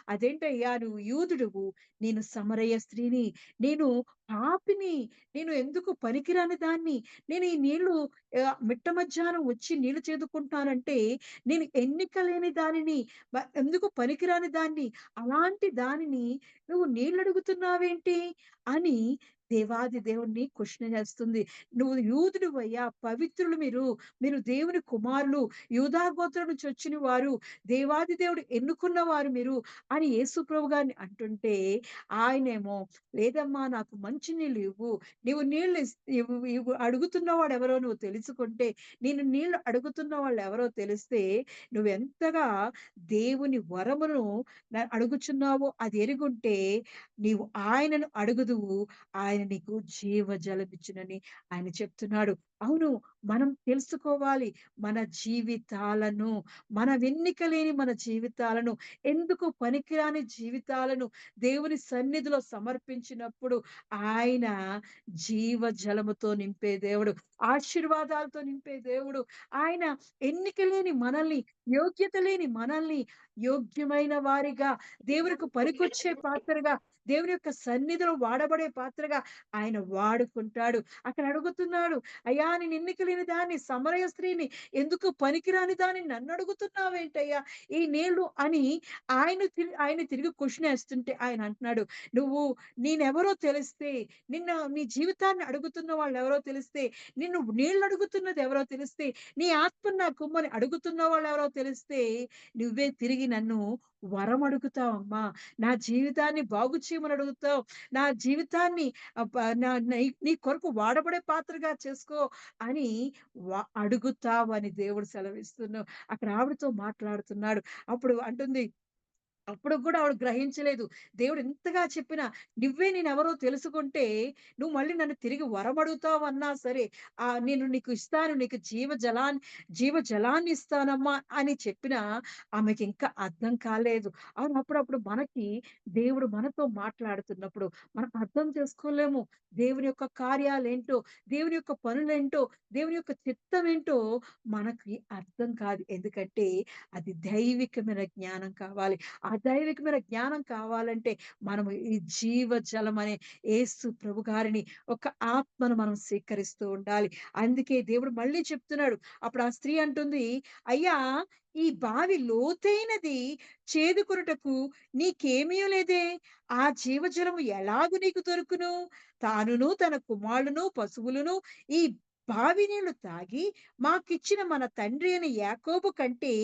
"అదేంటయ్యా నువ్వు యూదుడువు, నేను సమరయ స్త్రీని, నేను పాపిని, నేను ఎందుకు పనికిరాని దాన్ని, నేను ఈ నీళ్లు మిట్ట మధ్యాహ్నం వచ్చి నీళ్లు చేదుకుంటున్నానంటే, నేను ఎన్నిక లేని దానిని, ఎందుకు పనికిరాని దాన్ని, అలాంటి దానిని నువ్వు నీళ్లడుగుతున్నావేంటి?" అని దేవాది దేవుడిని క్వెషన్ చేస్తుంది. "నువ్వు యూదుడివయ్యా, పవిత్రులు మీరు, మీరు దేవుని కుమారులు, యూదా గోత్రం నుంచి వచ్చిన వారు, దేవాది దేవుడు ఎన్నుకున్నవారు మీరు" అని యేసు ప్రభు గారిని అంటుంటే, ఆయనేమో, "లేదమ్మా నాకు మంచి నీళ్ళు ఇవ్వు. నీవు నీళ్ళు ఇవ్వు, అడుగుతున్నవాడెవరో నువ్వు తెలుసుకుంటే, నేను నీళ్ళు అడుగుతున్న వాళ్ళెవరో తెలిస్తే, నువ్వెంతగా దేవుని వరమును అడుగుచున్నావో అది ఎరిగుంటే, నీవు ఆయనను అడుగుదువు, ఆయన నీకు జీవజలమిచ్చునని" ఆయన చెప్తున్నాడు. అవును, మనం తెలుసుకోవాలి మన జీవితాలను, మన వెన్నిక లేని మన జీవితాలను, ఎందుకు పనికిరాని జీవితాలను దేవుని సన్నిధిలో సమర్పించినప్పుడు ఆయన జీవజలముతో నింపే దేవుడు, ఆశీర్వాదాలతో నింపే దేవుడు. ఆయన ఎన్నిక లేని మనల్ని, యోగ్యత లేని మనల్ని యోగ్యమైన వారిగా, దేవునికి పనికొచ్చే పాత్రగా దేవుని యొక్క సన్నిధిలో వాడబడే పాత్రగా ఆయన వాడుకుంటాడు. అక్కడ అడుగుతున్నాడు, "అయ్యా! నేను ఎన్నిక లేని దాన్ని, సమరయ స్త్రీని, ఎందుకు పనికిరాని దాన్ని నన్నడుగుతున్నావేంటయ్యా ఈ నీళ్ళు" అని ఆయన తిరిగి క్వెషన్ ఏస్తుంటే ఆయన అంటున్నాడు, "నువ్వు నేనెవరో తెలిస్తే, నీ జీవితాన్ని అడుగుతున్న వాళ్ళెవరో తెలిస్తే, నిన్ను నీళ్ళడుగుతున్నది ఎవరో తెలిస్తే, నీ ఆత్మను నాకిమ్మని అడుగుతున్న వాళ్ళెవరో తెలిస్తే, నువ్వే తిరిగి నన్ను వరం అడుగుతావమ్మా. నా జీవితాన్ని బాగు చేయమని అడుగుతావు. నా జీవితాన్ని ఆహ్, ప నా నీ కొరకు వాడబడే పాత్రగా చేసుకో అని అడుగుతావని దేవుడు సెలవిస్తున్నావు." అక్కడ ఆవిడతో మాట్లాడుతున్నాడు. అప్పుడు అంటుంది, అప్పుడు గూడా ఆవిడ గ్రహించలేదు. దేవుడు ఇంతగా చెప్పినా, నువ్వే నేనెవరో తెలుసుకుంటే, నువ్వు మళ్ళీ నన్ను తిరిగి వరమడుగుతావన్నా సరే, నేను నీకు ఇస్తాను. నీకు జీవజలాన్ని ఇస్తానమ్మా అని చెప్పినా, ఆమెకింకా అర్థం కాలేదు. అవును. అప్పుడప్పుడు మనకి దేవుడు మనతో మాట్లాడుతున్నప్పుడు, మనం అర్థం చేసుకోలేము. దేవుని యొక్క కార్యాలేంటో, దేవుని యొక్క పనులేంటో, దేవుని యొక్క చిత్తమేంటో మనకి అర్థం కాదు. ఎందుకంటే, అది దైవికమైన జ్ఞానం కావాలి. ఆ దైవికమైన జ్ఞానం కావాలంటే మనము ఈ జీవజలం అనే యేసు ప్రభు గారిని ఒక ఆత్మను మనం స్వీకరిస్తూ ఉండాలి. అందుకే దేవుడు మళ్ళీ చెప్తున్నాడు. అప్పుడు ఆ స్త్రీ అంటుంది, "అయ్యా! ఈ బావి లోతైనది, చేదుకొనుటకు నీకేమీ లేదే. ఆ జీవజలము ఎలాగు నీకు దొరుకును? తానును, తన కుమారులును, పశువులును ఈ బావి నీళ్లు తాగి మాకిచ్చిన మన తండ్రి అయిన యాకోబు కంటే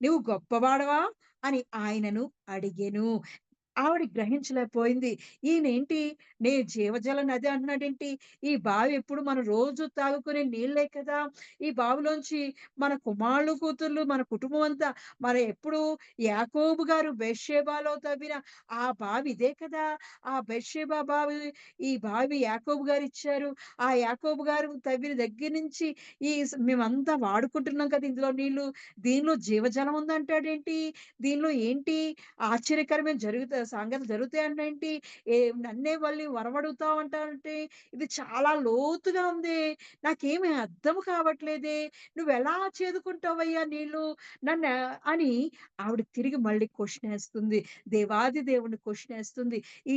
నువ్వు గొప్పవాడవా?" అని ఆయనను అడిగెను. ఆవిడ గ్రహించలేకపోయింది. ఈయనేంటి జీవజల నది అంటున్నాడేంటి? ఈ బావి ఎప్పుడు మనం రోజు తాగుకునే నీళ్ళే కదా! ఈ బావిలోంచి మన కుమారులు, కూతుర్లు, మన కుటుంబం అంతా ఎప్పుడు యాకోబు గారు బెర్షెబాలో తవ్విన ఆ బావి ఇదే కదా! ఆ బెర్షెబా బావి, ఈ బావి యాకోబు గారిచ్చారు. ఆ యాకోబు గారు తవ్విన దగ్గర నుంచి మేమంతా వాడుకుంటున్నాం కదా! ఇందులో నీళ్ళు. దీనిలో జీవజలం ఉందంటాడేంటి? దీనిలో ఏంటి ఆశ్చర్యకరమైన సంగతులు జరుగుతాయంటేంటి? నన్నే మళ్ళీ వరమడుగుతావు అంటావేంటి? ఇది చాలా లోతుగా ఉందే. నాకేమి అర్థం కావట్లేదే. నువ్వెలా చేదుకుంటావయ్యా నీళ్ళు? అని ఆవిడ తిరిగి మళ్ళీ క్వెషనేస్తుంది. దేవాది దేవుడిని క్వెషనేస్తుంది. ఈ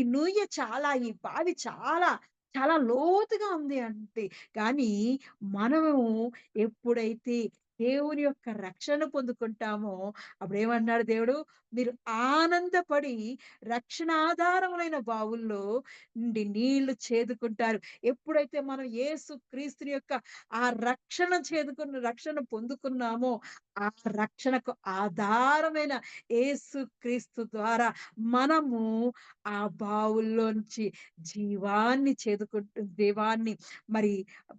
బావి చాలా, చాలా లోతుగా ఉంది అంటే. కానీ మనము ఎప్పుడైతే దేవుని యొక్క రక్షణ పొందుకుంటామో అప్పుడేమన్నాడు దేవుడు? మీరు ఆనందపడి రక్షణ ఆధారములైన బావుల్లో నుండి నీళ్లు చేదుకుంటారు. ఎప్పుడైతే మనం యేసు క్రీస్తుని యొక్క రక్షణ పొందుకున్నామో, ఆ రక్షణకు ఆధారమైన యేసు క్రీస్తు ద్వారా మనము ఆ బావుల్లోంచి జీవాన్ని మరి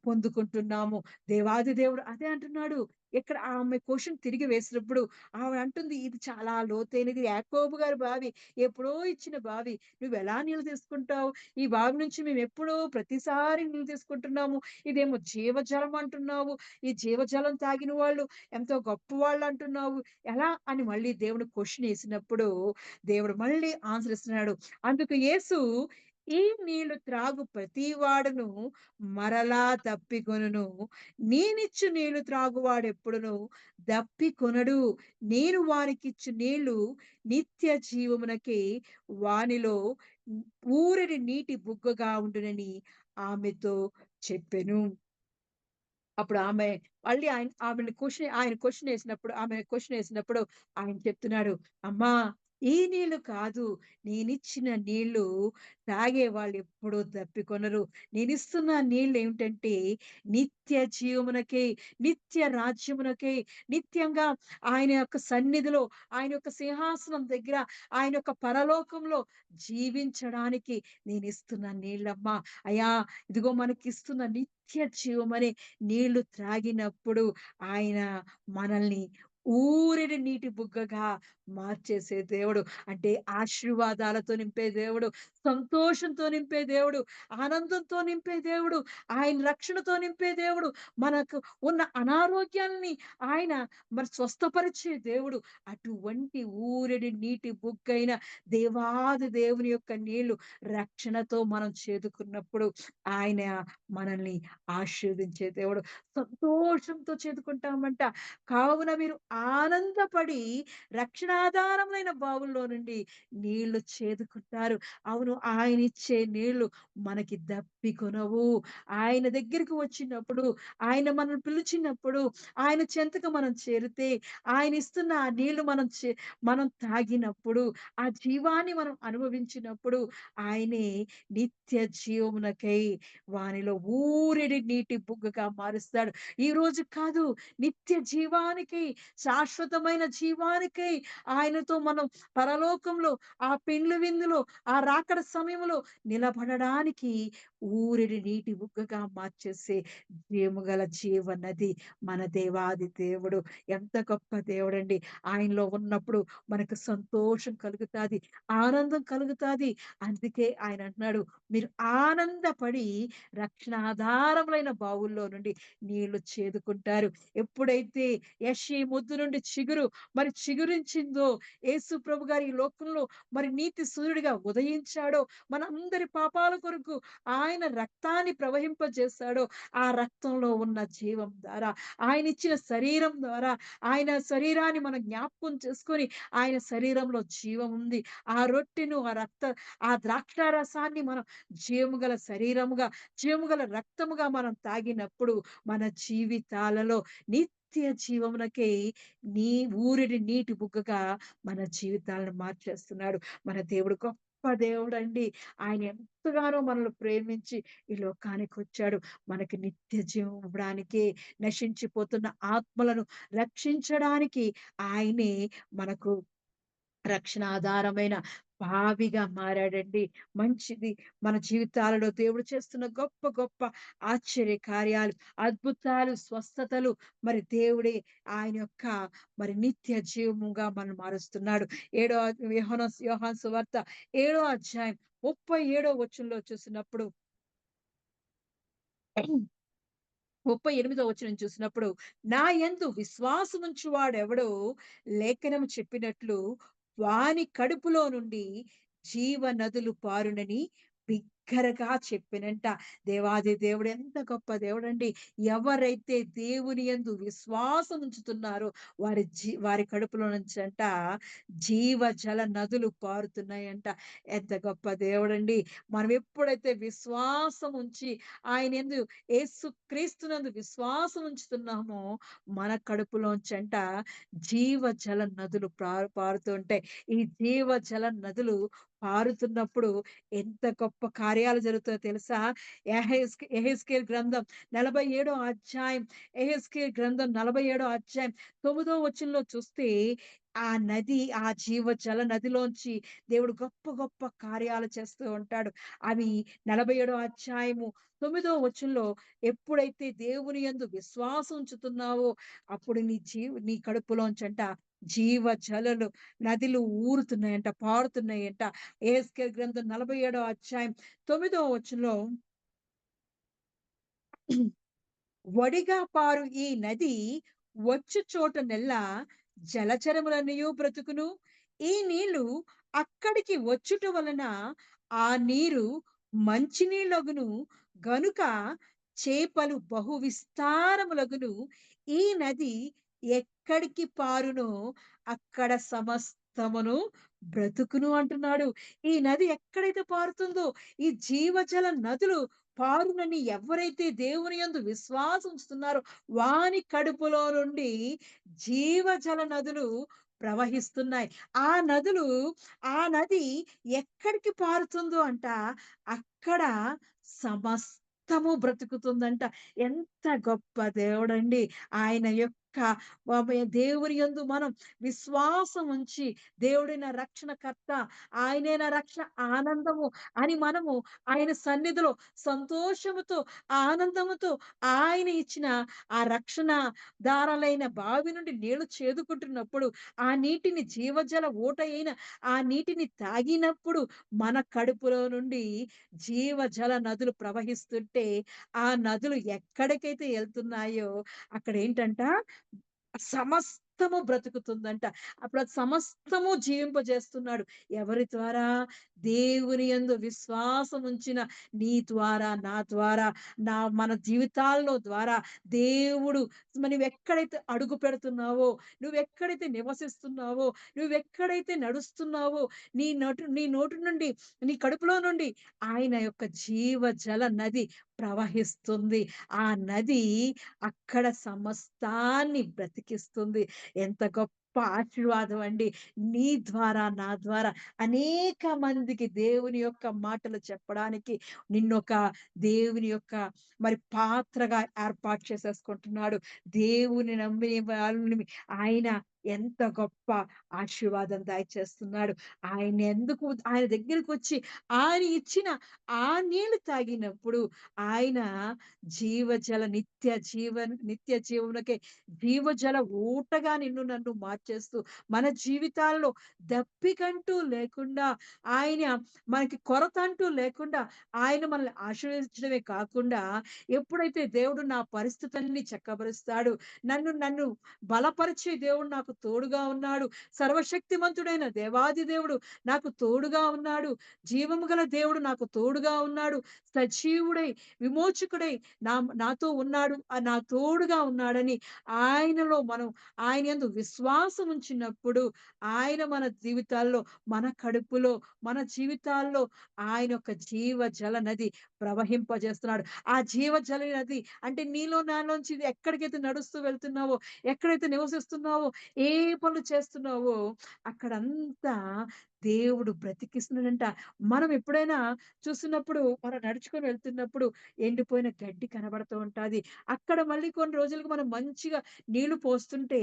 పొందుకుంటున్నాము. దేవాది దేవుడు అదే అంటున్నాడు. ఇక్కడ ఆమె క్వెషన్ తిరిగి వేసినప్పుడు ఆవిడ అంటుంది, "ఇది చాలా లోతైనది. యాకోబు గారి బావి. ఎప్పుడో ఇచ్చిన బావి. నువ్వెలా నీళ్ళు తీసుకుంటావు? ఈ బావి నుంచి మేమెప్పుడో ప్రతిసారి నీళ్ళు తీసుకుంటున్నాము. ఇదేమో జీవజలం అంటున్నావు. ఈ జీవజలం తాగిన వాళ్ళు ఎంతో గొప్పవాళ్ళు అంటున్నావు. ఎలా?" అని మళ్ళీ దేవుడు క్వెషన్ ఏసినప్పుడు, దేవుడు మళ్ళీ ఆన్సర్ ఇస్తున్నాడు. అందుకు యేసు, "ఈ నీళ్లు త్రాగు ప్రతివాడును మరలా దప్పికొనును. నేనిచ్చు నీళ్లు త్రాగువాడెప్పుడును దప్పికొనడు. నేను వానికిచ్చు నీళ్లు నిత్య జీవమునకే, వానిలో ఊరడి నీటి బుగ్గగా ఉండునని" ఆమెతో చెప్పెను. అప్పుడు మళ్ళీ ఆయన క్వెషన్ ఏసినప్పుడు ఆయన చెప్తున్నాడు, "అమ్మా! ఈ నీళ్ళు కాదు. నేనిచ్చిన నీళ్ళు తాగేవాళ్ళెప్పుడూ దప్పికొనరు. నేనిస్తున్న నీళ్ళేమిటంటే నిత్య జీవమునకే, నిత్య రాజ్యమునకే, నిత్యంగా ఆయన యొక్క సన్నిధిలో, ఆయన యొక్క సింహాసనం దగ్గర, ఆయన యొక్క పరలోకంలో జీవించడానికి నేనిస్తున్న నీళ్ళమ్మా. అయ్యా! ఇదిగో మనకిస్తున్న నిత్య జీవమనే నీళ్లు త్రాగినప్పుడు ఆయన మనల్ని ఊరెడి నీటి బుగ్గగా మార్చేసే దేవుడు. అంటే ఆశీర్వాదాలతో నింపే దేవుడు, సంతోషంతో నింపే దేవుడు, ఆనందంతో నింపే దేవుడు, ఆయన రక్షణతో నింపే దేవుడు, మనకు ఉన్న అనారోగ్యాల్ని ఆయన స్వస్థపరిచే దేవుడు. అటువంటి ఊరెడి నీటి బుగ్గైన దేవాది దేవుని యొక్క నీళ్లు రక్షణతో మనం చేదుకున్నప్పుడు ఆయన మనల్ని ఆశీర్వదించే దేవుడు. సంతోషంతో చేదుకుంటామంట. కావున మీరు ఆనందపడి రక్షణాధారములైన బావుల్లో నుండి నీళ్లు చేదుకుంటారు. అవును. ఆయనిచ్చే నీళ్లు మనకి దప్పికొనవు. ఆయన దగ్గరికి వచ్చినప్పుడు, ఆయన మనల్ని పిలిచినప్పుడు, ఆయన చెంతకు మనం చేరితే, ఆయనిస్తున్న ఆ నీళ్లు మనం తాగినప్పుడు, ఆ జీవాన్ని మనం అనుభవించినప్పుడు, ఆయనే నిత్య జీవమునకై వానిలో ఊరెడి నీటి బుగ్గగా మారుస్తాడు. ఈరోజు కాదు, నిత్య జీవానికి, శాశ్వతమైన జీవానికై ఆయనతో మనం పరలోకంలో, ఆ పెండ్లి విందులో, ఆ రాకడ సమయంలో నిలబడడానికి ఊరిడి నీటి బుగ్గగా మార్చేసే జీవముగల జీవనది మన దేవాది దేవుడు. ఎంత గొప్ప దేవుడండి. ఆయనలో ఉన్నప్పుడు మనకు సంతోషం కలుగుతాది. ఆనందం కలుగుతాది. అందుకే ఆయన అంటున్నాడు, మీరు ఆనందపడి రక్షణాధారములైన బావుల్లో నుండి నీళ్లు చేదుకుంటారు. ఎప్పుడైతే యెషయి మొద్దు నుండి చిగురించిందో, యేసు ప్రభు గారు ఈ లోకంలో నీతి సూర్యుడిగా ఉదయించాడో, మనందరి పాపాల కొరకు ఆయన రక్తాన్ని ప్రవహింపజేశాడో, ఆ రక్తంలో ఉన్న జీవం ద్వారా, ఆయనిచ్చిన శరీరం ద్వారా, ఆయన శరీరాన్ని మనం జ్ఞాపకం చేసుకొని, ఆయన శరీరంలో జీవం ఉంది. ఆ రొట్టెను, ఆ ద్రాక్షారసాన్ని మనం జీవము గల శరీరముగా, జీవము గల రక్తముగా మనం తాగినప్పుడు, మన జీవితాలలో నిత్య జీవమునకై నీ ఊరిడి నీటి బుగ్గగా మన జీవితాలను మార్చేస్తున్నాడు. మన దేవుడు గొప్ప దేవుడండి. ఆయన ఎంతగానో మనల్ని ప్రేమించి ఈ లోకానికొచ్చాడు. మనకి నిత్య జీవం ఇవ్వడానికే, నశించిపోతున్న ఆత్మలను రక్షించడానికి ఆయనే మనకు రక్షణాధారమైన బావిగా మారాడండి. మంచిది. మన జీవితాలలో దేవుడు చేస్తున్న గొప్ప గొప్ప ఆశ్చర్య కార్యాలు, అద్భుతాలు, స్వస్థతలు దేవుడే ఆయన యొక్క నిత్య జీవముగా మనల్ని మారుస్తున్నాడు. ఏడో యోహాను సువార్త 7 అధ్యాయం 37 వచనంలో చూసినప్పుడు 38 వచనం చూసినప్పుడు, నా యందు విశ్వాసముంచు వాడెవడో లేఖనము చెప్పినట్లు వాని కడుపులో నుండి జీవ నదులు పారునని బిగ్గరగా చెప్పెనంట. దేవాది దేవుడు ఎంత గొప్ప దేవుడండి. ఎవరైతే దేవుని యందు విశ్వాసం ఉంచుతున్నారో వారి కడుపులో నుంచంట జీవజల నదులు పారుతున్నాయంట. ఎంత గొప్ప దేవుడండి. మనం ఎప్పుడైతే విశ్వాసం ఉంచి ఆయన యందు యేసుక్రీస్తునందు విశ్వాసం ఉంచుతున్నామో, మన కడుపులోంచంట జీవజల నదులు పారుతూ ఉంటాయి. ఈ జీవజల నదులు పారుతున్నప్పుడు ఎంత గొప్ప కార్యాలు జరుగుతాయో తెలుసా? యెహెజ్కేలు గ్రంథం 47 అధ్యాయం, యెహెజ్కేలు గ్రంథం 47 అధ్యాయం 9 వచనంలో చూస్తే, ఆ జీవజల నదిలోంచి దేవుడు గొప్ప గొప్ప కార్యాలు చేస్తూ ఉంటాడు. అవి 47 అధ్యాయము 9 వచనంలో, ఎప్పుడైతే దేవుని యందు విశ్వాసం ఉంచుతున్నావో, అప్పుడు నీ కడుపులోంచంట జీవజలలు నదులు ఊరుతున్నాయంట, పారుతున్నాయంట. యెహెజ్కేలు గ్రంథం 47 అధ్యాయం 9 వచనంలో, వడిగా పారు ఈ నది వచ్చు చోటనెల్లా జలచరములన్నయూ బ్రతుకును. ఈ నీళ్లు అక్కడికి వచ్చుట వలన ఆ నీరు మంచినీళ్ళగును గనుక చేపలు బహు విస్తారములగును. ఈ నది ఎక్కడికి పారునో అక్కడ సమస్తమును బ్రతుకును అంటున్నాడు. ఈ నది ఎక్కడైతే పారుతుందో, ఈ జీవజల నదులు పారునని ఎవరైతే దేవుని యందు విశ్వాసం ఉంచుతున్నారో, వాని కడుపులో నుండి జీవజల నదులు ప్రవహిస్తున్నాయి. ఆ నదులు ఆ నది ఎక్కడికి పారుతుందో అంట, అక్కడ సమస్తము బ్రతుకుతుందంట. ఎంత గొప్ప దేవుడండి. ఆయన యొక్క దేవుని యందు మనం విశ్వాసం ఉంచి, దేవుడే నా రక్షణకర్త, ఆయనే నా రక్షణ ఆనందము అని మనము ఆయన సన్నిధిలో సంతోషముతో, ఆనందముతో, ఆయన ఇచ్చిన ఆ రక్షణ దారాలైన బావి నుండి నీళ్లు చేదుకుంటున్నప్పుడు, ఆ నీటిని జీవజల ఊట అయిన ఆ నీటిని తాగినప్పుడు, మన కడుపులో నుండి జీవజల నదులు ప్రవహిస్తుంటే, ఆ నదులు ఎక్కడికైతే ఎళ్తున్నాయో అక్కడేంటంట, సమస్తము బ్రతుకుతుందంట. అప్పుడు అది సమస్తము జీవింపజేస్తున్నాడు. ఎవరి ద్వారా? దేవుని యందు విశ్వాసం ఉంచిన నీ ద్వారా, నా ద్వారా, మన జీవితాల్లో ద్వారా దేవుడు నువ్వెక్కడైతే అడుగు పెడుతున్నావో, నువ్వెక్కడైతే నివసిస్తున్నావో, నువ్వెక్కడైతే నడుస్తున్నావో, నీ నోటి నుండి, నీ కడుపులో నుండి ఆయన యొక్క జీవజల నది ప్రవహిస్తుంది. ఆ నది అక్కడ సమస్తాన్ని బ్రతికిస్తుంది. ఎంత గొప్ప ఆశీర్వాదం అండి. నీ ద్వారా, నా ద్వారా అనేక మందికి దేవుని యొక్క మాటలు చెప్పడానికి నిన్నొక దేవుని యొక్క పాత్రగా ఏర్పాటు చేసేసుకుంటున్నాడు. దేవుని నమ్మిన వాళ్ళని ఆయన ఎంత గొప్ప ఆశీర్వాదం దయచేస్తున్నాడు. ఆయన దగ్గరకొచ్చి ఆయన ఇచ్చిన ఆ నీళ్లు తాగినప్పుడు ఆయన నిత్య జీవమునకే జీవజల ఊటగా నిన్ను నన్ను మార్చేస్తూ మన జీవితాల్లో దప్పికంటూ లేకుండా ఆయన మనకి కొరత అంటూ లేకుండా ఆయన మనల్ని ఆశీర్వదించడమే కాకుండా ఎప్పుడైతే దేవుడు నా పరిస్థితులన్నీ చక్కబరుస్తాడు, నన్ను నన్ను బలపరిచే దేవుడు నాకు తోడుగా ఉన్నాడు, సర్వశక్తిమంతుడైన దేవాది దేవుడు నాకు తోడుగా ఉన్నాడు, జీవము గల దేవుడు నాకు తోడుగా ఉన్నాడు, సజీవుడై విమోచకుడై నాతో ఉన్నాడు, నా తోడుగా ఉన్నాడని ఆయనలో మనం ఆయన యందు విశ్వాసం ఉంచినప్పుడు ఆయన మన జీవితాల్లో, మన కడుపులో, మన జీవితాల్లో ఆయన యొక్క జీవజల నది ప్రవహింపజేస్తున్నాడు. ఆ జీవజల నది అంటే నీలో నాలోంచి ఇది ఎక్కడికైతే నడుస్తూ వెళ్తున్నావో, ఎక్కడైతే నివసిస్తున్నావో, ఏ పనులు చేస్తున్నావో అక్కడంతా దేవుడు బ్రతికిస్తున్నాడంట. మనం ఎప్పుడైనా చూస్తున్నప్పుడు మనం నడుచుకొని వెళ్తున్నప్పుడు ఎండిపోయిన గడ్డి కనబడుతూ ఉంటాది. అక్కడ మళ్ళీ కొన్ని రోజులకి మనం మంచిగా నీళ్లు పోస్తుంటే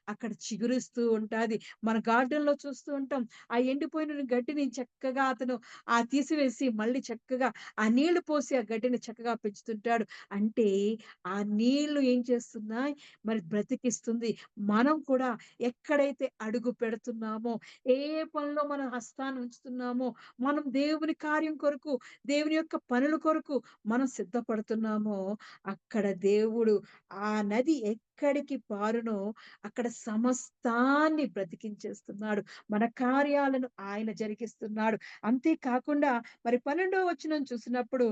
అక్కడ చిగురిస్తూ ఉంటాది. మన గార్డెన్‌లో చూస్తూ ఉంటాం. ఆ ఎండిపోయిన గడ్డిని చక్కగా అతను తీసివేసి మళ్ళీ చక్కగా ఆ నీళ్లు పోసి ఆ గడ్డిని చక్కగా పెంచుతుంటాడు. అంటే ఆ నీళ్లు ఏం చేస్తున్నాయి? బ్రతికిస్తుంది. మనం కూడా ఎక్కడైతే అడుగు పెడుతున్నామో, ఏ ఏ పనిలో మన హస్తాన్ని ఉంచుతున్నామో, మనం దేవుని కార్యం కొరకు, దేవుని యొక్క పనుల కొరకు మనం సిద్ధపడుతున్నామో, అక్కడ దేవుడు ఆ నది ఎక్కడికి పారునో అక్కడ సమస్తాన్ని బ్రతికించేస్తున్నాడు. మన కార్యాలను ఆయన జరిగిస్తున్నాడు. అంతే కాకుండా 12వ వచనం చూసినప్పుడు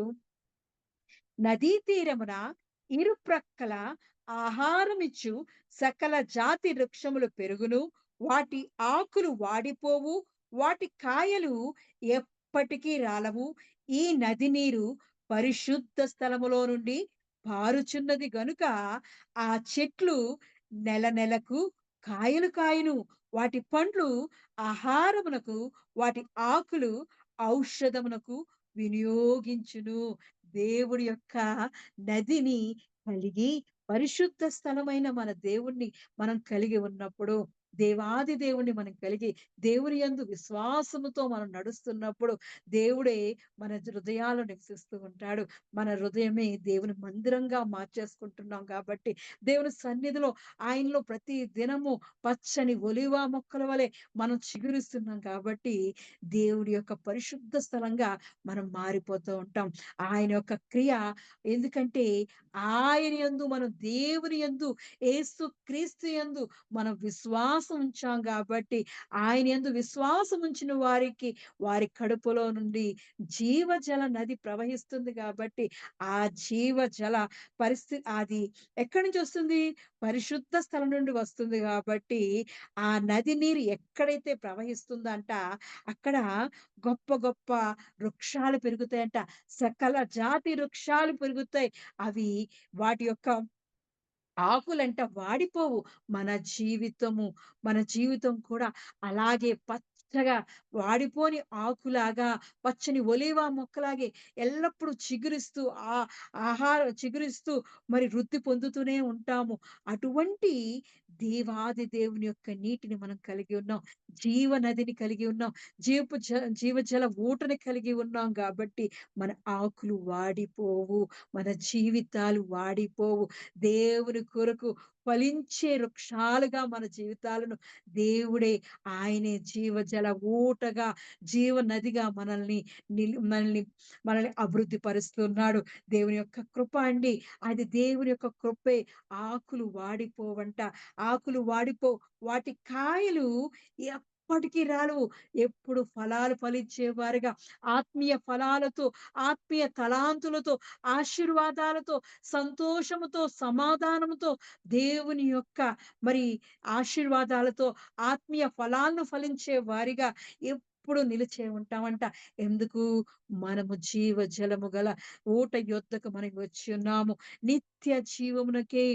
నదీ తీరమున ఇరుప్రక్కల ఆహారమిచ్చు సకల జాతి వృక్షములు పెరుగును, వాటి ఆకులు వాడిపోవు, వాటి కాయలు ఎప్పటికీ రాలవు. ఈ నది నీరు పరిశుద్ధ స్థలములో నుండి పారుచున్నది గనుక ఆ చెట్లు నెల నెలకు కాయలు కాయును. వాటి పండ్లు ఆహారమునకు, వాటి ఆకులు ఔషధమునకు వినియోగించును. దేవుడి యొక్క నదిని కలిగి పరిశుద్ధ స్థలమైన మన దేవుణ్ణి మనం కలిగి ఉన్నప్పుడు, దేవాది దేవుణ్ణి మనం కలిగి దేవుని యందు విశ్వాసముతో మనం నడుస్తున్నప్పుడు దేవుడే మన హృదయాల్లో నివసిస్తూ ఉంటాడు. మన హృదయమే దేవుని మందిరంగా మార్చేసుకుంటున్నాం కాబట్టి దేవుని సన్నిధిలో ఆయనలో ప్రతి దినము పచ్చని ఒలీవ మొక్కల వలె మనం చిగురిస్తున్నాం కాబట్టి దేవుడి యొక్క పరిశుద్ధ స్థలంగా మనం మారిపోతూ ఉంటాం. ఆయన యొక్క క్రియ ఎందుకంటే ఆయన యందు మనం దేవుని యందు యేసుక్రీస్తు యందు మనం విశ్వాసం ఉంచాం కాబట్టి ఆయన యందు విశ్వాసం ఉంచిన వారికి వారి కడుపులో నుండి జీవజల నది ప్రవహిస్తుంది కాబట్టి ఆ జీవజల అది ఎక్కడి నుంచి వస్తుంది? పరిశుద్ధ స్థలం నుండి వస్తుంది కాబట్టి ఆ నది నీరు ఎక్కడైతే ప్రవహిస్తుందంట అక్కడ గొప్ప గొప్ప వృక్షాలు పెరుగుతాయంట. సకల జాతి వృక్షాలు పెరుగుతాయి. అవి వాటి యొక్క ఆకులంట వాడిపోవు. మన జీవితము, మన జీవితం కూడా అలాగే పచ్చగా వాడిపోని ఆకులాగా, పచ్చని ఒలీవ మొక్కలాగే ఎల్లప్పుడూ చిగురిస్తూ ఆ చిగురిస్తూ వృద్ధి పొందుతూనే ఉంటాము. అటువంటి దేవాది దేవుని యొక్క నీటిని మనం కలిగి ఉన్నాం. జీవనదిని కలిగి ఉన్నాం. జీవజల ఊటని కలిగి ఉన్నాం గాబట్టి మన ఆకులు వాడిపోవు. మన జీవితాలు వాడిపోవు. దేవుని కొరకు ఫలించే వృక్షాలుగా మన జీవితాలను దేవుడే, ఆయనే జీవజల ఊటగా, జీవనదిగా మనల్ని మనల్ని అభివృద్ధి పరుస్తున్నాడు. దేవుని యొక్క కృప అండి. అది దేవుని యొక్క కృపే. ఆకులు వాడిపోవంట. ఆకులు వాటి కాయలు ఎప్పటికి రాలవు. ఎప్పుడు ఫలాలు ఫలించేవారుగా, ఆత్మీయ ఫలాలతో, ఆత్మీయ తలాంతులతో, ఆశీర్వాదాలతో, సంతోషముతో, సమాధానముతో, దేవుని యొక్క మరి ఆశీర్వాదాలతో, ఆత్మీయ ఫలాలను ఫలించే వారిగా ఎప్పుడు నిలిచే ఉంటామంట. ఎందుకు? మనము జీవజలము గల ఊట యొద్దకు మనం వచ్చి ఉన్నాము. నిత్య జీవమునకే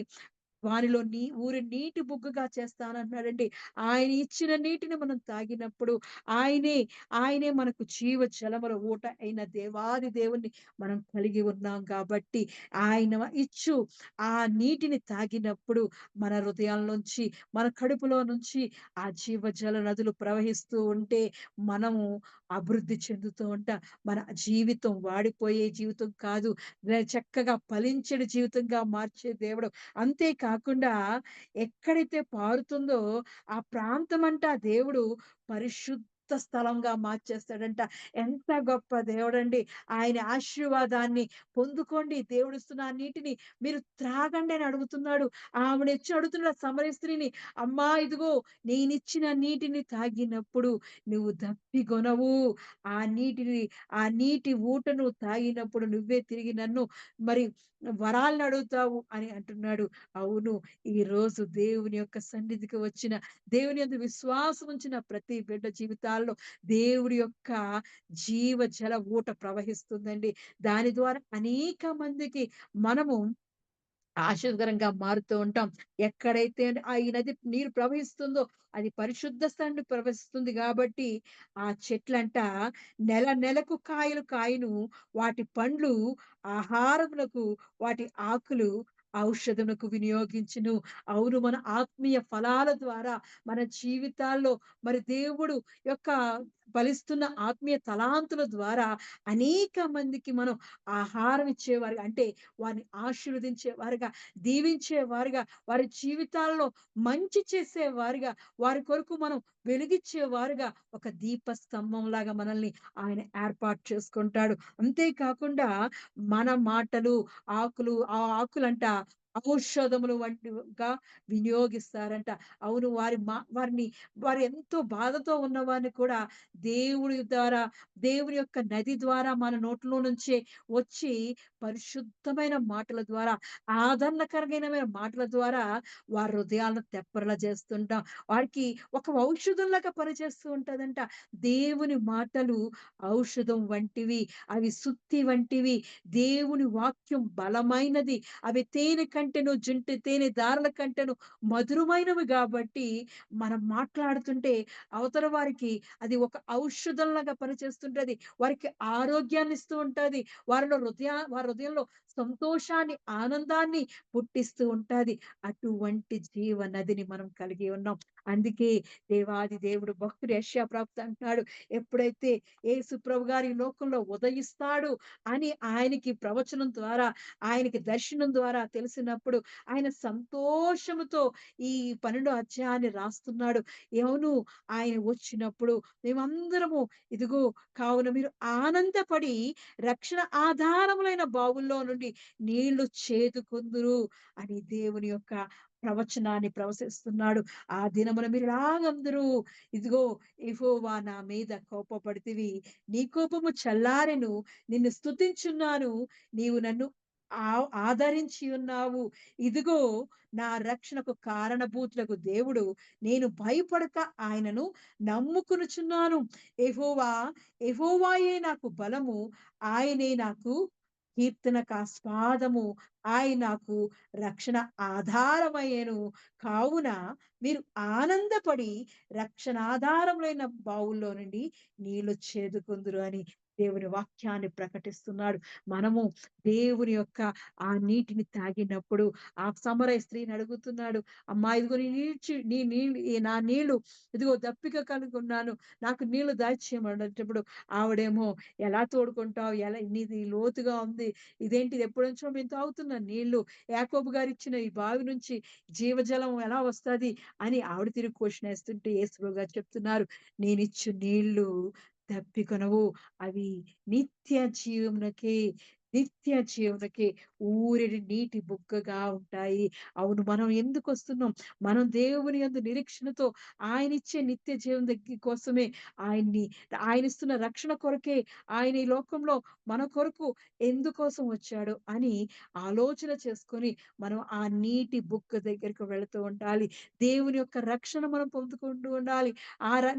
వానిలో ఊరి నీటి బుగ్గగా చేస్తానన్నాడండి. ఆయన ఇచ్చిన నీటిని మనం తాగినప్పుడు ఆయనే, ఆయనే మనకు జీవజలముల ఊట అయిన దేవాది దేవుణ్ణి మనం కలిగి ఉన్నాం కాబట్టి, ఆయన ఇచ్చు ఆ నీటిని తాగినప్పుడు మన హృదయాల్లోంచి, మన కడుపులో నుంచి ఆ జీవజల నదులు ప్రవహిస్తూ ఉంటే మనము అభివృద్ధి చెందుతూ ఉంటాం. మన జీవితం వాడిపోయే జీవితం కాదు. చక్కగా ఫలించడి జీవితంగా మార్చే దేవుడు. అంతే కాకుండా ఎక్కడైతే పారుతుందో ఆ ప్రాంతమంటా దేవుడు పరిశుద్ధ స్థలంగా మార్చేస్తాడంట. ఎంత గొప్ప దేవుడండి. ఆయన ఆశీర్వాదాన్ని పొందుకోండి. దేవుడిస్తున్న ఆ నీటిని మీరు త్రాగండి అని అడుగుతున్నాడు. ఆవిడొచ్చి అడుగుతున్న సమరయ స్త్రీని, అమ్మా ఇదిగో నేనిచ్చిన నీటిని తాగినప్పుడు నువ్వు దప్పిగొనవు. ఆ నీటిని ఆ నీటి ఊటను తాగినప్పుడు నువ్వే తిరిగి నన్ను మరి వరాలను అడుగుతావు అని అంటున్నాడు. అవును. ఈరోజు దేవుని యొక్క సన్నిధికి వచ్చిన, దేవుని యందు విశ్వాసం ఉంచిన ప్రతి బిడ్డ జీవితాల్లో దేవుడి యొక్క జీవజల ఊట ప్రవహిస్తుందండి. దాని ద్వారా అనేక మందికి మనము ఆశీర్వాదకరంగా మారుతూ ఉంటాం. ఎక్కడైతే ఈ నది నీరు ప్రవహిస్తుందో అది పరిశుద్ధ స్థానంలో ప్రవహిస్తుంది గాబట్టి, ఆ చెట్లంట నెల నెలకు కాయలు కాయును. వాటి పండ్లు ఆహారమునకు, వాటి ఆకులు ఔషధమునకు వినియోగించును. అవును. మన ఆత్మీయ ఫలాల ద్వారా మన జీవితాల్లో మరి దేవుడు యొక్క ఫలిస్తున్న ఆత్మీయ తలాంతుల ద్వారా అనేక మందికి మనం ఆహారం ఇచ్చేవారుగా, అంటే వారిని ఆశీర్వదించేవారుగా, దీవించేవారుగా, వారి జీవితాల్లో మంచి చేసేవారుగా, వారి కొరకు మనం వెలిగిచ్చేవారుగా ఒక దీపస్తంభంలాగా మనల్ని ఆయన ఏర్పాటు చేసుకుంటాడు. అంతే కాకుండా మన మాటలు, ఆ ఆకులంట ఔషధములు వంటివిగా వినియోగిస్తారంట. అవును. వారు ఎంతో బాధతో ఉన్నవారిని కూడా దేవుడి ద్వారా, దేవుని యొక్క నది ద్వారా మన నోట్లో నుంచే వచ్చి పరిశుద్ధమైన మాటల ద్వారా, ఆదరణకరమైన మాటల ద్వారా వారి హృదయాలను తెప్పరిల్ల చేస్తుంటాం. వారికి ఒక ఔషధంలాగా పనిచేస్తూ ఉంటదంట. దేవుని మాటలు ఔషధం వంటివి. అవి సుత్తి వంటివి. దేవుని వాక్యం బలమైనది. అవి తేనె కంటెను, జుంటి తేనె దారల కంటెను మధురమైనవి గాబట్టి, మనం మాట్లాడుతుంటే అవతల వారికి అది ఒక ఔషధంలాగా పనిచేస్తుంటది. వారికి ఆరోగ్యాన్ని ఇస్తూ ఉంటది. వారి హృదయంలో సంతోషాన్ని, ఆనందాన్ని పుట్టిస్తూ ఉంటాది. అటువంటి జీవ నదిని మనం కలిగి ఉన్నాం. అందుకే దేవాది దేవుడు భక్తుడు యెషయా ప్రవక్త అంటున్నాడు, ఎప్పుడైతే యేసు ప్రభు గారు ఈ లోకంలో ఉదయిస్తాడు అని ఆయనకి ప్రవచనం ద్వారా, ఆయనకి దర్శనం ద్వారా తెలిసినప్పుడు ఆయన సంతోషముతో ఈ 12 అధ్యాయాన్ని రాస్తున్నాడు. అవును. ఆయన వచ్చినప్పుడు మేమందరము ఇదిగో కావున మీరు ఆనందపడి రక్షణ ఆధారములైన బావుల్లో నుండి నీళ్లు చేదుకొందురు అని దేవుని యొక్క ప్రవచనాన్ని ప్రవశిస్తున్నాడు. ఆ దినమున మీరిలాగందురు, ఇదిగో యెహోవా నా మీద కోపపడితివి. నీ కోపము చల్లారెను. నిన్ను స్తుతించున్నాను. నీవు నన్ను ఆదరించి ఉన్నావు. ఇదిగో నా రక్షణకు కారణభూతులకు దేవుడు. నేను భయపడక ఆయనను నమ్ముకొనుచున్నాను. యెహోవా, యెహోవాయే నాకు బలము. ఆయనే నాకు కీర్తనకాస్పాదము. ఆయన నాకు రక్షణ ఆధారమయ్యెను. కావున మీరు ఆనందపడి రక్షణాధారములైన బావుల్లో నుండి నీళ్లు చేదుకొందురు అని దేవుని వాక్యాన్ని ప్రకటిస్తున్నాడు. మనము దేవుని యొక్క ఆ నీటిని తాగినప్పుడు ఆ సమరయ స్త్రీని అడుగుతున్నాడు. అమ్మా ఇదిగో నా నీళ్ళు ఇదిగో దప్పిక కలిగున్నాను. నాకు నీళ్లు దయచేయమనేటప్పుడు ఆవిడేమో ఎలా తోడుకుంటావు? నీది లోతుగా ఉంది. ఇదేంటిది ఎప్పటినుంచో మేము తాగుతున్న నీళ్ళు. యాకోబు గారిచ్చిన ఈ బావి నుంచి జీవజలం ఎలా వస్తది? అని ఆవిడ తిరిగి క్వెషన్ ఏస్తుంటే యేసుప్రభు గారు చెప్తున్నారు. నేనిచ్చు నీళ్ళు దప్పికొనవు. అవి నిత్య జీవమునకే, నిత్య జీవమునకే ఊరెడి నీటి బుగ్గగా ఉంటాయి. అవును. మనం ఎందుకొస్తున్నాం? మనం దేవుని యందు నిరీక్షణతో ఆయనిచ్చే నిత్య జీవం కోసమే ఆయన్ని ఆయనిస్తున్న రక్షణ కొరకే ఆయన ఈ లోకంలో మన కొరకు ఎందుకోసం వచ్చాడు అని ఆలోచన చేసుకొని మనం ఆ నీటి బుగ్గ దగ్గరికి వెళుతూ ఉండాలి. దేవుని యొక్క రక్షణ మనం పొందుకుంటూ ఉండాలి.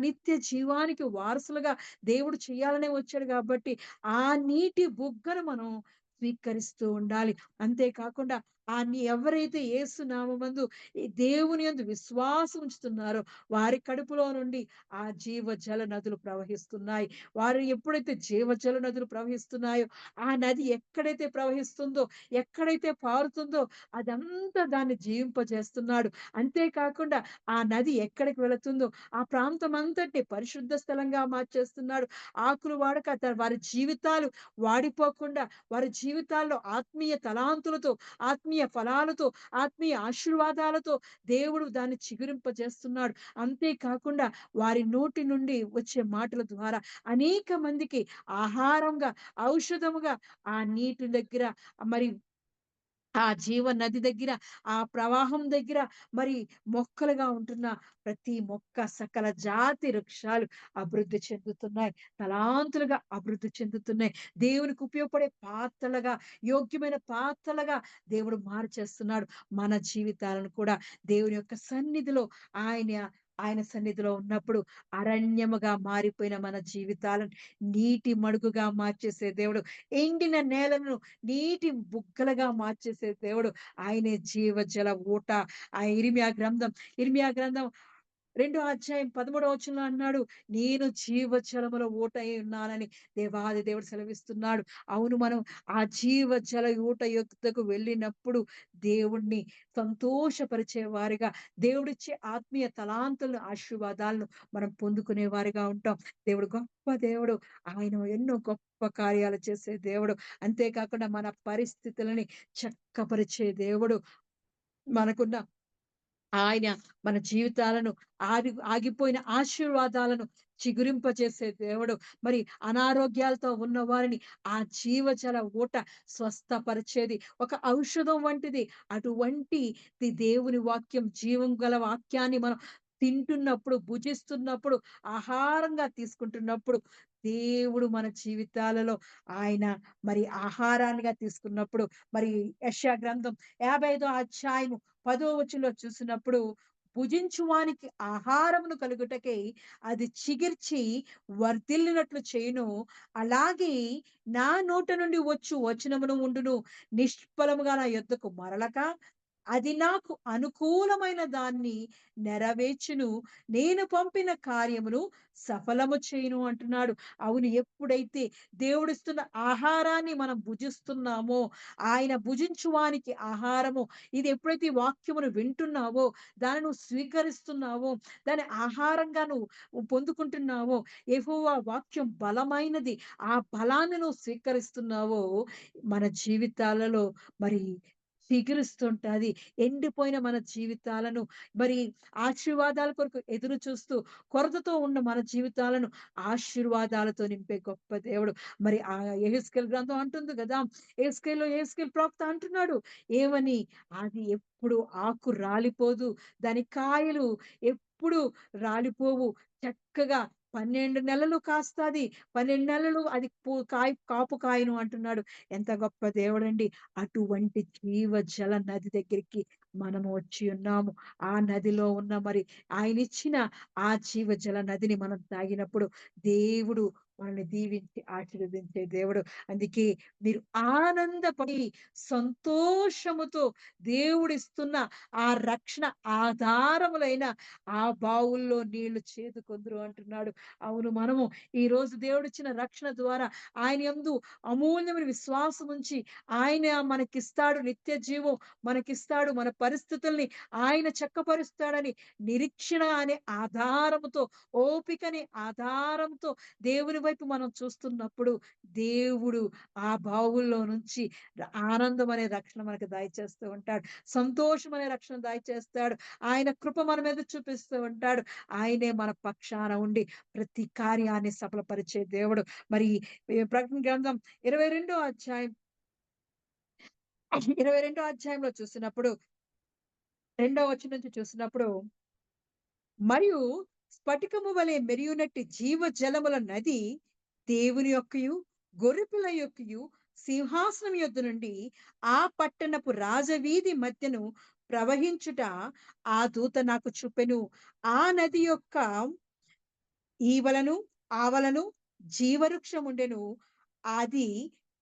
నిత్య జీవానికి వారసులుగా దేవుడు చేయాలనే వచ్చాడు కాబట్టి, ఆ నీటి బుగ్గను మనం స్వీకరిస్తూ ఉండాలి. అంతే కాకుండా ఎవరైతే యేసు నామమందు ఈ దేవుని యందు విశ్వాసం ఉంచుతున్నారో, వారి కడుపులో నుండి ఆ జీవజల నదులు ప్రవహిస్తున్నాయి. వారు ఎప్పుడైతే జీవజల నదులు ప్రవహిస్తున్నాయో, ఆ నది ఎక్కడైతే ప్రవహిస్తుందో, ఎక్కడైతే పారుతుందో అదంతా దాన్ని జీవింపజేస్తున్నాడు. అంతే కాకుండా ఆ నది ఎక్కడికి వెళుతుందో, ఆ ప్రాంతం అంతటిని పరిశుద్ధ స్థలంగా మార్చేస్తున్నాడు. ఆకులు వాడక వారి జీవితాలు వాడిపోకుండా, వారి జీవితాల్లో ఆత్మీయ తలాంతులతో, ఆత్మీయ ఫలాలతో, ఆత్మీయ ఆశీర్వాదాలతో దేవుడు దాన్ని చిగురింపజేస్తున్నాడు. అంతే కాకుండా వారి నోటి నుండి వచ్చే మాటల ద్వారా అనేక మందికి ఆహారంగా, ఔషధముగా ఆ నీటి దగ్గర మరి ఆ జీవ నది దగ్గర, ఆ ప్రవాహం దగ్గర మరి మొక్కలుగా ఉంటున్న ప్రతి మొక్క సకల జాతి వృక్షాలు అభివృద్ధి చెందుతున్నాయి. తలాంతులుగా అభివృద్ధి చెందుతున్నాయి. దేవునికి ఉపయోగపడే పాత్రలుగా, యోగ్యమైన పాత్రలుగా దేవుడు మార్చేస్తున్నాడు. మన జీవితాలను కూడా దేవుని యొక్క సన్నిధిలో ఆయన ఆయన సన్నిధిలో ఉన్నప్పుడు అరణ్యముగా మారిపోయిన మన జీవితాలను నీటి మడుగుగా మార్చేసే దేవుడు. ఎండిన నేలను నీటి బుగ్గలుగా మార్చేసే దేవుడు. ఆయనే జీవజల ఊట. ఇర్మియా గ్రంథం 2 అధ్యాయం 13 అన్నాడు. నేను జీవజలముల ఊటై ఉన్నానని దేవాది దేవుడు సెలవిస్తున్నాడు. అవును. మనం ఆ జీవజల ఊట యొద్దకు వెళ్ళినప్పుడు దేవుణ్ణి సంతోషపరిచే వారిగా, దేవుడిచ్చే ఆత్మీయ తలాంతులను, ఆశీర్వాదాలను మనం పొందుకునే వారిగా ఉంటాం. దేవుడు గొప్ప దేవుడు. ఆయన ఎన్నో గొప్ప కార్యాలు చేసే దేవుడు. అంతేకాకుండా మన పరిస్థితులని చక్కపరిచే దేవుడు. మనకున్న ఆయన మన జీవితాలను ఆగిపోయిన ఆశీర్వాదాలను చిగురింపజేసే దేవుడు. మరి అనారోగ్యాలతో ఉన్న వారిని ఆ జీవజల ఊట స్వస్థపరిచేది. ఒక ఔషధం వంటిది. దేవుని వాక్యం, జీవం గల వాక్యాన్ని మనం తింటున్నప్పుడు, భుజిస్తున్నప్పుడు, ఆహారంగా తీసుకుంటున్నప్పుడు దేవుడు మన జీవితాలలో ఆయన మరి ఆహారాన్నిగా తీసుకున్నప్పుడు మరి యెషయా గ్రంథం 55 అధ్యాయము 10 చూసినప్పుడు భుజించువానికి ఆహారమును కలుగుటకై అది చిగిర్చి వర్ధిల్లినట్లు చేయును. అలాగే నా నోట నుండి వచ్చు వచనమును ఉండును. నిష్ఫలముగా నా యొద్దకు మరలక అది నాకు అనుకూలమైన దాన్ని నెరవేర్చును. నేను పంపిన కార్యమును సఫలము చేయును అంటున్నాడు. అవును. ఎప్పుడైతే దేవుడిస్తున్న ఆహారాన్ని మనం భుజిస్తున్నామో, ఆయన భుజించువానికి ఆహారము ఇది ఎప్పుడైతే ఈ వాక్యమును వింటున్నావో, దాన్ని నువ్వు స్వీకరిస్తున్నావో, దాన్ని ఆహారంగా నువ్వు పొందుకుంటున్నావో, యెహోవా వాక్యం బలమైనది. ఆ బలాన్ని నువ్వు స్వీకరిస్తున్నావో, మన జీవితాలలో మరి చిగురిస్తుంటది. ఎండిపోయిన మన జీవితాలను మరి ఆశీర్వాదాల కొరకు ఎదురు చూస్తూ, కొరతతో ఉన్న మన జీవితాలను ఆశీర్వాదాలతో నింపే గొప్ప దేవుడు. మరి యెహెజ్కేలు గ్రంథం అంటుంది గదా! యెహెజ్కేలు ప్రవక్త అంటున్నాడు. ఏమని? అది ఎప్పుడు ఆకు రాలిపోదు. దాని కాయలు ఎప్పుడు రాలిపోవు. చక్కగా 12 నెలలు కాస్తది. 12 నెలలు అది కాపు కాయను అంటున్నాడు. ఎంత గొప్ప దేవుడండి. అటువంటి జీవజల నది దగ్గరికి మనము వచ్చి ఉన్నాము. ఆ నదిలో ఉన్న మరి ఆయనిచ్చిన ఆ జీవజల నదిని మనం తాగినప్పుడు దేవుడు మనల్ని దీవించి ఆశీర్వదించే దేవుడు. అందుకే మీరు ఆనందపడి సంతోషముతో దేవుడిస్తున్న ఆ రక్షణ ఆధారములైన ఆ బావుల్లో నీళ్లు చేదుకొందురు అంటున్నాడు. అవును, మనము ఈరోజు దేవుడిచ్చిన రక్షణ ద్వారా ఆయన యందు అమూల్యమైన విశ్వాసం ఉంచి ఆయన మనకిస్తాడు నిత్య జీవం, మనకిస్తాడు మన పరిస్థితుల్ని ఆయన చక్కపరుస్తాడని నిరీక్షణ అనే ఆధారముతో, ఓపికని ఆధారంతో దేవుని వైపు మనం చూస్తున్నప్పుడు దేవుడు ఆ బావుల్లో నుంచి ఆనందం అనే రక్షణ మనకు దయచేస్తూ ఉంటాడు. సంతోషం అనే రక్షణ దయచేస్తాడు. ఆయన కృప మన మీద చూపిస్తూ ఉంటాడు. ఆయనే మన పక్షాన ఉండి ప్రతి కార్యాన్ని సఫలపరిచే దేవుడు. మరి ఈ ప్రకటన గ్రంథం 22 అధ్యాయం 22 అధ్యాయంలో చూసినప్పుడు, రెండో వచనం నుంచి చూసినప్పుడు, మరియు స్ఫటికము వలె మెరియునట్టి జీవజలముల నది దేవుని యొక్కయు గొర్రెపిల్ల యొక్కయు సింహాసనం యొద్ద నుండి ఆ పట్టణపు రాజవీధి మధ్యను ప్రవహించుట ఆ దూత నాకు చూపెను. ఆ నది యొక్క ఈవలను ఆవలను జీవవృక్షముండెను. అది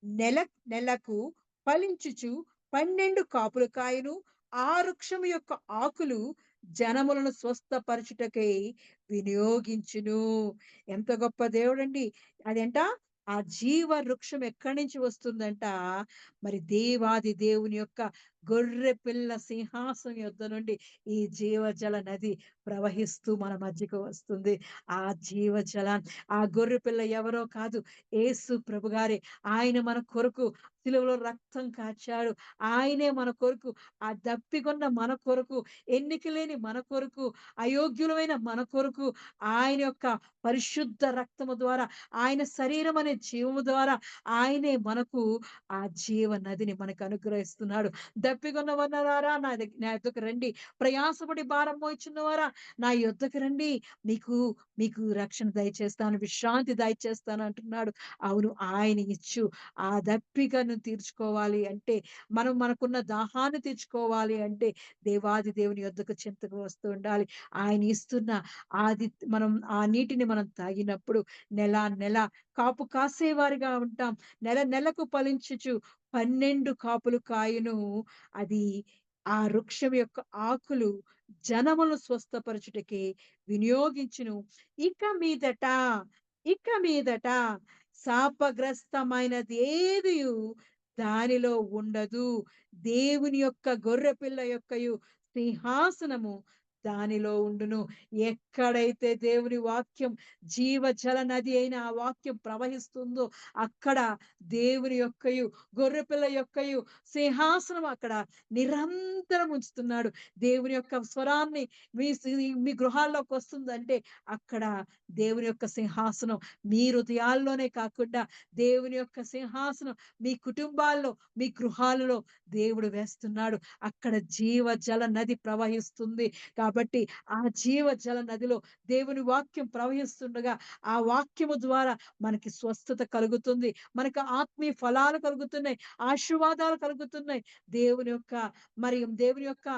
నెల నెలకు ఫలించుచు 12 కాపులు కాయను. ఆ వృక్షము యొక్క ఆకులు జనములను స్వస్థపరచుటకై వినియోగించును. ఎంత గొప్ప దేవుడండి! అదెంట ఆ జీవ వృక్షం ఎక్కడి నుంచి వస్తుందంట, మరి దేవాది దేవుని యొక్క గొర్రె పిల్ల సింహాసనం యొద్ద నుండి ఈ జీవజల నది ప్రవహిస్తూ మన మధ్యకు వస్తుంది. ఆ జీవజలాన్ని, ఆ గొర్రె పిల్ల ఎవరో కాదు, యేసు ప్రభుగారే. ఆయన మన కొరకు సిలువలో రక్తం కార్చాడు. ఆయనే మన కొరకు, ఆ దప్పికొన్న మన కొరకు, ఎన్నిక లేని మన కొరకు, అయోగ్యులమైన మన కొరకు ఆయన యొక్క పరిశుద్ధ రక్తము ద్వారా, ఆయన శరీరం అనే జీవము ద్వారా ఆయనే మనకు ఆ జీవ నదిని మనకు అనుగ్రహిస్తున్నాడు. దప్పికొన్న వనరారా నా యొద్దకు రండి. ప్రయాసపడి భారం మోయుచున్నవారా నా యొద్దకు రండి. మీకు మీకు రక్షణ దయచేస్తాను, విశ్రాంతి దయచేస్తాను అంటున్నాడు. అవును, ఆయన ఇచ్చు ఆ దప్పికను తీర్చుకోవాలి అంటే, మనం మనకున్న దాహాన్ని తీర్చుకోవాలి అంటే దేవాది దేవుని యొద్దకు చింతకు వస్తూ ఉండాలి. ఆయన ఇస్తున్న మనం ఆ నీటిని మనం తాగినప్పుడు నెల నెల కాపు కాసేవారిగా ఉంటాం. నెల నెలకు ఫలించుచు 12 కాపులు కాయును. అది ఆ వృక్షం యొక్క ఆకులు జనములను స్వస్థపరచుటకి వినియోగించును. ఇక మీదట, ఇక మీదట శాపగ్రస్తమైనది ఏదియు దానిలో ఉండదు. దేవుని యొక్క గొర్రెపిల్ల యొక్కయు సింహాసనము దానిలో ఉండును. ఎక్కడైతే దేవుని వాక్యం జీవజల నది అయిన ఆ వాక్యం ప్రవహిస్తుందో అక్కడ దేవుని యొక్కయు గొర్రెపిల్ల యొక్కయు సింహాసనం అక్కడ నిరంతరం ఉంచుతున్నాడు. దేవుని యొక్క స్వరాన్ని మీ గృహాల్లోకి వస్తుందంటే అక్కడ దేవుని యొక్క సింహాసనం మీ హృదయాల్లోనే కాకుండా దేవుని యొక్క సింహాసనం మీ కుటుంబాల్లో, మీ గృహాలలో దేవుడు వేస్తున్నాడు. అక్కడ జీవజల నది ప్రవహిస్తుంది. కాబట్టి ఆ జీవజల నదిలో దేవుని వాక్యం ప్రవహిస్తుండగా ఆ వాక్యము ద్వారా మనకి స్వస్థత కలుగుతుంది. మనకు ఆత్మీయ ఫలాలు కలుగుతున్నాయి. ఆశీర్వాదాలు కలుగుతున్నాయి. దేవుని యొక్క దేవుని యొక్క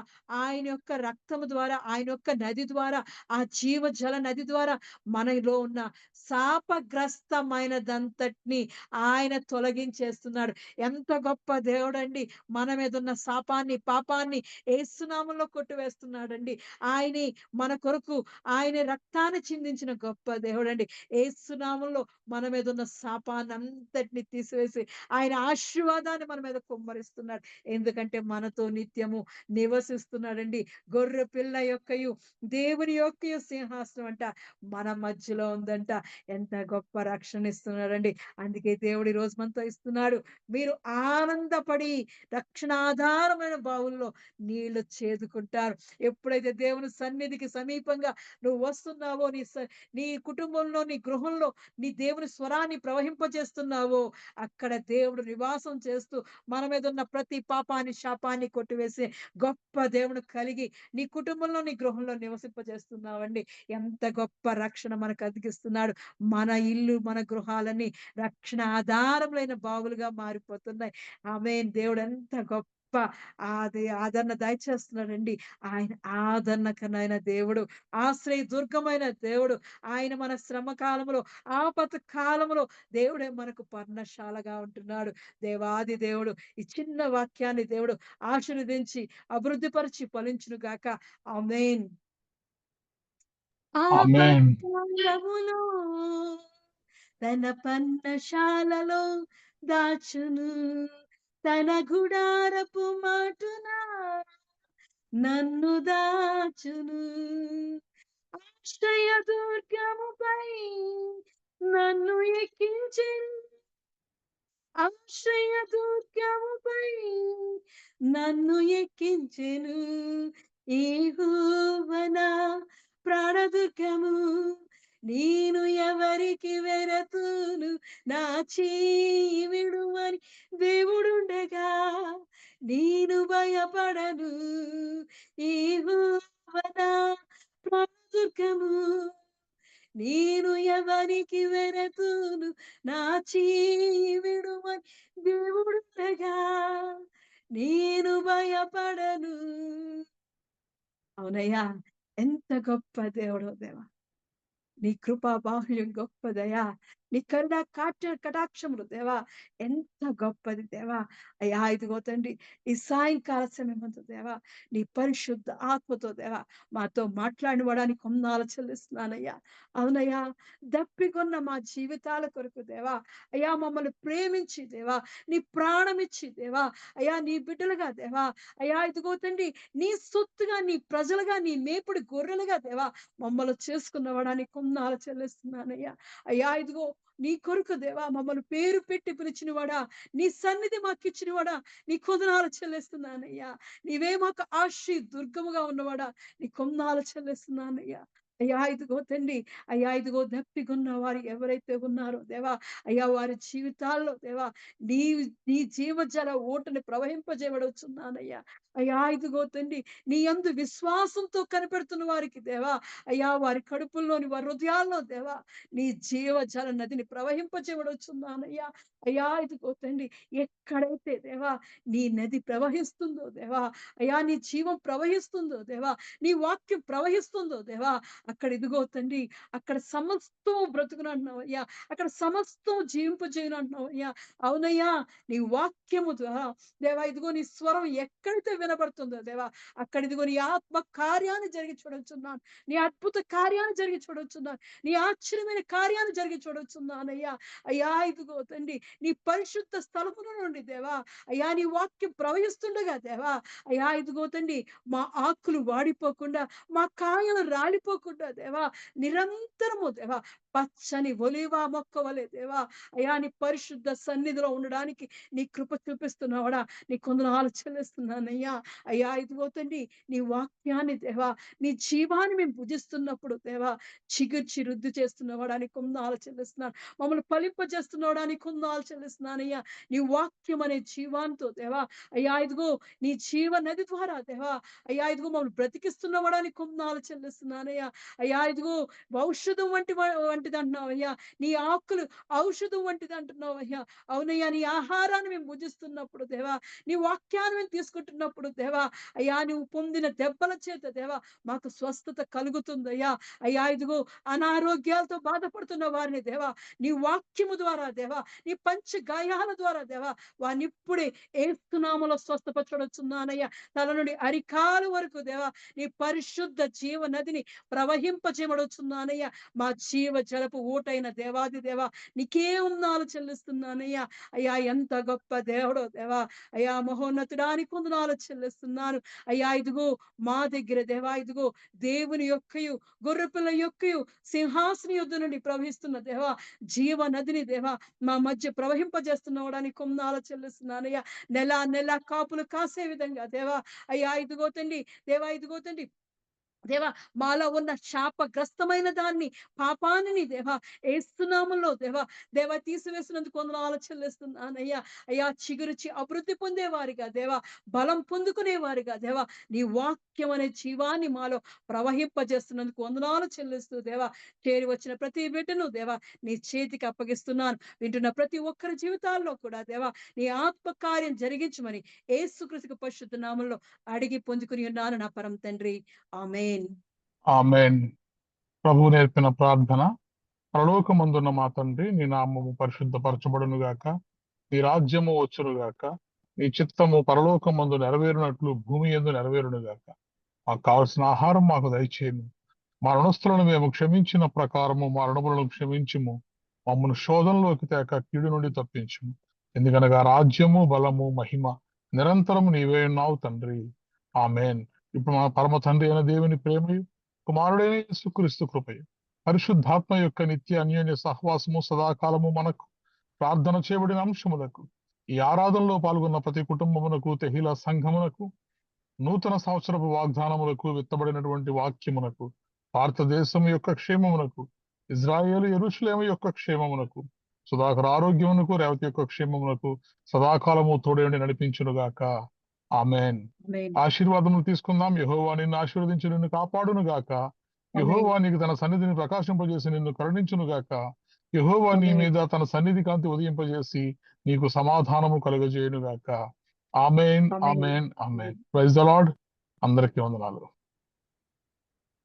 ఆయన యొక్క రక్తము ద్వారా, ఆయన యొక్క నది ద్వారా, ఆ జీవజల నది ద్వారా మనలో ఉన్న శాపగ్రస్తమైనదంతటిని ఆయన తొలగించేస్తున్నాడు. ఎంత గొప్ప దేవుడండి! మన మీదున్న శాపాన్ని, పాపాన్ని యేసునామంలో కొట్టివేస్తున్నాడండి. ఆయనే మన కొరకు ఆయన రక్తాన్ని చిందించిన గొప్ప దేవుడండి. యేసునామంలో మన మీదున్న శాపాన్నంతటిని తీసివేసి ఆయన ఆశీర్వాదాన్ని మన మీద కుమ్మరిస్తున్నాడు. ఎందుకంటే మనతో నిత్యము నివసిస్తున్నాడండి. గొర్రె పిల్ల యొక్కయు దేవుని యొక్కయు సింహాసనం అంట మన మధ్యలో ఉందంట. ఎంత గొప్ప రక్షణ ఇస్తున్నాడండి. అందుకే దేవుడు ఈ రోజు మనతో ఇస్తున్నాడు. మీరు ఆనందపడి రక్షణాధారమైన బావుల్లో నీళ్లు చేదుకుంటారు. ఎప్పుడైతే దేవుని సన్నిధికి సమీపంగా నువ్వు వస్తున్నావో, నీ కుటుంబంలో, నీ గృహంలో నీ దేవుని స్వరాన్ని ప్రవహింపజేస్తున్నావో అక్కడ దేవుడు నివాసం చేస్తూ మన మీద ఉన్న ప్రతి పాపాన్ని, శాపాన్ని కొట్టివేసే గొప్ప దేవుడు కలిగి నీ కుటుంబంలో, నీ గృహంలో నివసింపజేస్తున్నావండి. ఎంత గొప్ప రక్షణ మనకు అందిస్తున్నాడు. మన ఇల్లు, మన గృహాలన్నీ రక్షణ ఆధారములైన బావులుగా మారిపోతున్నాయి. ఆమేన్. దేవుడు ఎంత గొప్ప అది ఆదరణ దయచేస్తున్నాడండి. ఆయన ఆదరణకరమైన దేవుడు, ఆశ్రయ దుర్గమైన దేవుడు. ఆయన మన శ్రమ కాలంలో, ఆపత కాలంలో దేవుడే మనకు పర్ణశాలగా ఉంటున్నాడు. దేవాది దేవుడు ఈ చిన్న వాక్యాన్ని దేవుడు ఆశీర్వదించి, అభివృద్ధిపరిచి ఫలించును గాక. ఆమేన్. ఆపత్ ఆమేన్. కాలములో తన పర్ణశాలలో దాచును. తన గుడారపు మాటున నన్ను దాచును. ఆశ్రయ దుర్గముపై నన్ను ఎక్కించెను. ఆశ్రయ దుర్గముపై నన్ను ఎక్కించెను. యెహోవా నా ప్రాణదుర్గము. నేను ఎవరికి వెరతును, నా చేయి విడువని దేవుడుండగా నేను భయపడను. యెహోవా నా ప్రాణదుర్గము. నేను ఎవరికి వెరతును, నా చేయి విడువని దేవుడుండగా నేను భయపడను. అవునయ్యా! ఎంత గొప్ప దేవుడో దేవా! నీ కృపా బాహుళ్యం గొప్పదయ్యా! నీ కరుణ కటాక్షములు దేవా ఎంత గొప్పది దేవా! అయ్యా ఇదిగో తండ్రి ఈ సాయంకాల సమయమందు దేవా నీ పరిశుద్ధ ఆత్మతో దేవా మాతో మాట్లాడినవడానికి వందనాలు చెల్లిస్తున్నానయ్యా. అవునయ్యా, దప్పికొన్న మా జీవితాల కొరకు దేవా అయ్యా మమ్మల్ని ప్రేమించి దేవా నీ ప్రాణమిచ్చి దేవా అయ్యా నీ బిడ్డలుగా దేవా అయ్యా ఇదిగో తండ్రి నీ సొత్తుగా నీ ప్రజలుగా నీ మేపుడు గొర్రెలుగా దేవా మమ్మల్ని చేసుకున్నవడానికి వందనాలు చెల్లిస్తున్నానయ్యా. అయ్యా ఇదిగో నీ కొరకు దేవా మమ్మల్ని పేరు పెట్టి పిలిచినవాడా, నీ సన్నిధి మాకిచ్చినవాడా నీకు వందనాలు చెల్లిస్తున్నానయ్యా. నీవే మాకు ఆశ్రయ దుర్గముగా ఉన్నవాడా నీకు వందనాలు చెల్లిస్తున్నానయ్యా. అయ్యా ఇదిగో తండ్రి అయ్యా ఇదిగో దప్పికున్న వారు ఎవరైతే ఉన్నారో దేవా అయ్యా వారి జీవితాల్లో దేవా నీ నీ జీవజల ఓటని ప్రవహింపజేయబడుచున్నానయ్యా. అయ్యా ఇదిగో తండ్రి నీ యందు విశ్వాసంతో కనిపెడుతున్న వారికి దేవా అయ్యా వారి కడుపుల్లోని వారి హృదయాల్లో దేవా నీ జీవజల నదిని ప్రవహింపచేయబడుచున్నానయ్యా. అయ్యా ఇదిగో తండ్రి ఎక్కడైతే దేవా నీ నది ప్రవహిస్తుందో దేవా అయ్యా నీ జీవం ప్రవహిస్తుందో దేవా నీ వాక్యం ప్రవహిస్తుందో దేవా అక్కడ ఇదిగో తండ్రి అక్కడ సమస్తం బ్రతుకును అంటున్నావయ్యా. అక్కడ సమస్తం జీవింపజేయను అంటున్నావయ్యా. అవునయ్యా, నీ వాక్యము ద్వారా దేవా ఇదిగో నీ స్వరం ఎక్కడైతే వినబడుతుందో దేవా అక్కడ ఇదిగో నీ ఆత్మ కార్యాన్ని జరిగి చూడొచ్చున్నాను. నీ అద్భుత కార్యాన్ని జరిగి చూడొచ్చున్నాను. నీ ఆశ్చర్యమైన కార్యాన్ని జరిగి చూడొచ్చున్నానయ్యా. అయ్యా ఇదిగో తండ్రి నీ పరిశుద్ధ స్థలముల నుండి దేవా అయ్యా నీ వాక్యం ప్రవహిస్తుండగా దేవా అయ్యా ఇదిగో తండ్రి మా ఆకులు వాడిపోకుండా మా కాయలు రాలిపోకుండా దేవా నిరంతరము దేవా పచ్చని ఒలీవ మొక్క వలె దేవా అయ్యా నీ పరిశుద్ధ సన్నిధిలో ఉండడానికి నీ కృప చూపిస్తున్నావాడా నీ కొందనాలు చెల్లిస్తున్నానయ్యా. అయ్యా ఇదిగో తండ్రి నీ వాక్యాన్ని దేవా నీ జీవాన్ని మేము భుజిస్తున్నప్పుడు దేవా చిగుర్చి రుద్దు చేస్తున్నవాడా నీ కొందనాలు చెల్లిస్తున్నాను. మమ్మల్ని ఫలింపజేస్తున్నవాడా నీ కొందనాలు చెల్లిస్తున్నానయ్యా. నీ వాక్యం అనే జీవాంతో దేవా అయ్యా ఇదిగో నీ జీవ నది ద్వారా దేవా అయ్యా ఇదిగో మమ్మల్ని బ్రతికిస్తున్నవాడా నీ కొందనాలు చెల్లిస్తున్నానయ్యా. అయ్యా ఇదిగో ఔషధం వంటిది అంటున్నావయ్యా. నీ ఆకులు ఔషధం వంటిది అంటున్నావయ్యా. అవునయ్యా, నీ ఆహారాన్ని మేము భుజిస్తున్నప్పుడు దేవా నీ వాక్యాన్ని మేము తీసుకుంటున్నప్పుడు దేవా అయ్యా నువ్వు పొందిన దెబ్బల చేత దేవా మాకు స్వస్థత కలుగుతుందయ్యా. అయ్యా ఇదిగో అనారోగ్యాలతో బాధపడుతున్న వారిని దేవా నీ వాక్యము ద్వారా దేవా నీ పంచ గాయాల ద్వారా దేవా వారిని ఇప్పుడే ఏస్తున్నాములో స్వస్థపరచున్నానయ్యా. తల నుండి అరికాలు వరకు దేవా నీ పరిశుద్ధ జీవ నదిని ప్రవహింపజేయబడుచున్నానయ్యా. మా జీవ జలపు ఊటైన దేవాది దేవా నీకే వందనాలు చెల్లిస్తున్నానయ్యా. అయ్యా ఎంత గొప్ప దేవుడో దేవా అయ్యా మహోన్నతుడానికి వందనాలు చెల్లిస్తున్నాను. అయ్యా ఇదిగో మా దగ్గర దేవా ఇదిగో దేవుని యొక్కయు గొర్రెపిల్ల యొక్కయు సింహాసన యుద్ధ నుండి ప్రవహిస్తున్న దేవా జీవ నదిని దేవా మా మధ్య ప్రవహింపజేస్తున్నవాడానికి వందనాలు చెల్లిస్తున్నానయ్యా. నెల నెల కాపులు కాసే విధంగా దేవా అయ్యా ఇదిగో తండ్రి దేవా ఇదిగో తండ్రి దేవా, మాలో ఉన్న శాపగ్రస్తమైన దాన్ని, పాపాన్ని దేవా, యేసు నామములో దేవా తీసివేసినందుకు వందనాలు చెల్లిస్తున్నానయ్యా. అయ్యా, చిగురించి అభివృద్ధి పొందేవారిగా దేవా, బలం పొందుకునేవారిగా దేవా, నీ వాక్యం అనే జీవాన్ని మాలో ప్రవహింపజేస్తున్నందుకు వందనాలు చెల్లిస్తూ దేవా, చేరి వచ్చిన ప్రతి బిడ్డను దేవా నీ చేతికి అప్పగిస్తున్నాను. వింటున్న ప్రతి ఒక్కరి జీవితాల్లో కూడా దేవా నీ ఆత్మకార్యం జరిగించమని యేసుక్రీస్తు పరిశుద్ధ నామములో అడిగి పొందుకుని ఉన్నాను నా పరమ తండ్రి. ఆమేన్. ఆమేన్. ప్రభువు నేర్పిన ప్రార్థన. పరలోకమందున్న మా తండ్రి, నీ నామము పరిశుద్ధపరచబడును గాక, నీ రాజ్యము వచ్చును గాక, నీ చిత్తము పరలోకమందు నెరవేరునట్లు భూమి యందు నెరవేరును గాక. మాకు కావలసిన ఆహారం మాకు దయచేయము. మా రుణస్థులను మేము క్షమించిన ప్రకారము మా రుణములను క్షమించుము. మమ్మను శోధనలోకి తేక కీడు నుండి తప్పించుము. ఎందుకనగా రాజ్యము, బలము, మహిమ నిరంతరము నీవే ఉన్నావు తండ్రి. ఆమేన్. ఇప్పుడు మా పరమ తండ్రి అయిన దేవుని ప్రేమయు, కుమారుడైన యేసుక్రీస్తు కృపయు, పరిశుద్ధాత్మ యొక్క నిత్య అన్యోన్య సహవాసము సదాకాలము మనకు, ప్రార్థన చేయబడిన అంశములకు, ఈ ఆరాధనలో పాల్గొన్న ప్రతి కుటుంబమునకు, తెహిల సంఘమునకు, నూతన సంవత్సరపు వాగ్దానములకు, విత్తబడినటువంటి వాక్యమునకు, భారతదేశం యొక్క క్షేమమునకు, ఇజ్రాయేలు యెరూషలేము యొక్క క్షేమమునకు, సుధాకర్ ఆరోగ్యమునకు, రేవతి యొక్క క్షేమమునకు సదాకాలము తోడేండి నడిపించునుగాక. ఆమేన్. ఆమేన్. ఆశీర్వాదములు తీసుకుందాం. యెహోవా నిన్ను ఆశీర్వదించి నిన్ను కాపాడును గాక. ఆమేన్. యెహోవా నీకు తన సన్నిధిని ప్రకాశింపజేసి నిన్ను కరుణించును గాక. యెహోవా నీ ఆమేన్. మీద తన సన్నిధి కాంతి ఉదయింపజేసి నీకు సమాధానము కలుగజేయును గాక. Amen. Amen. Amen. Amen. Praise the Lord. అందరికీ వందనాలు.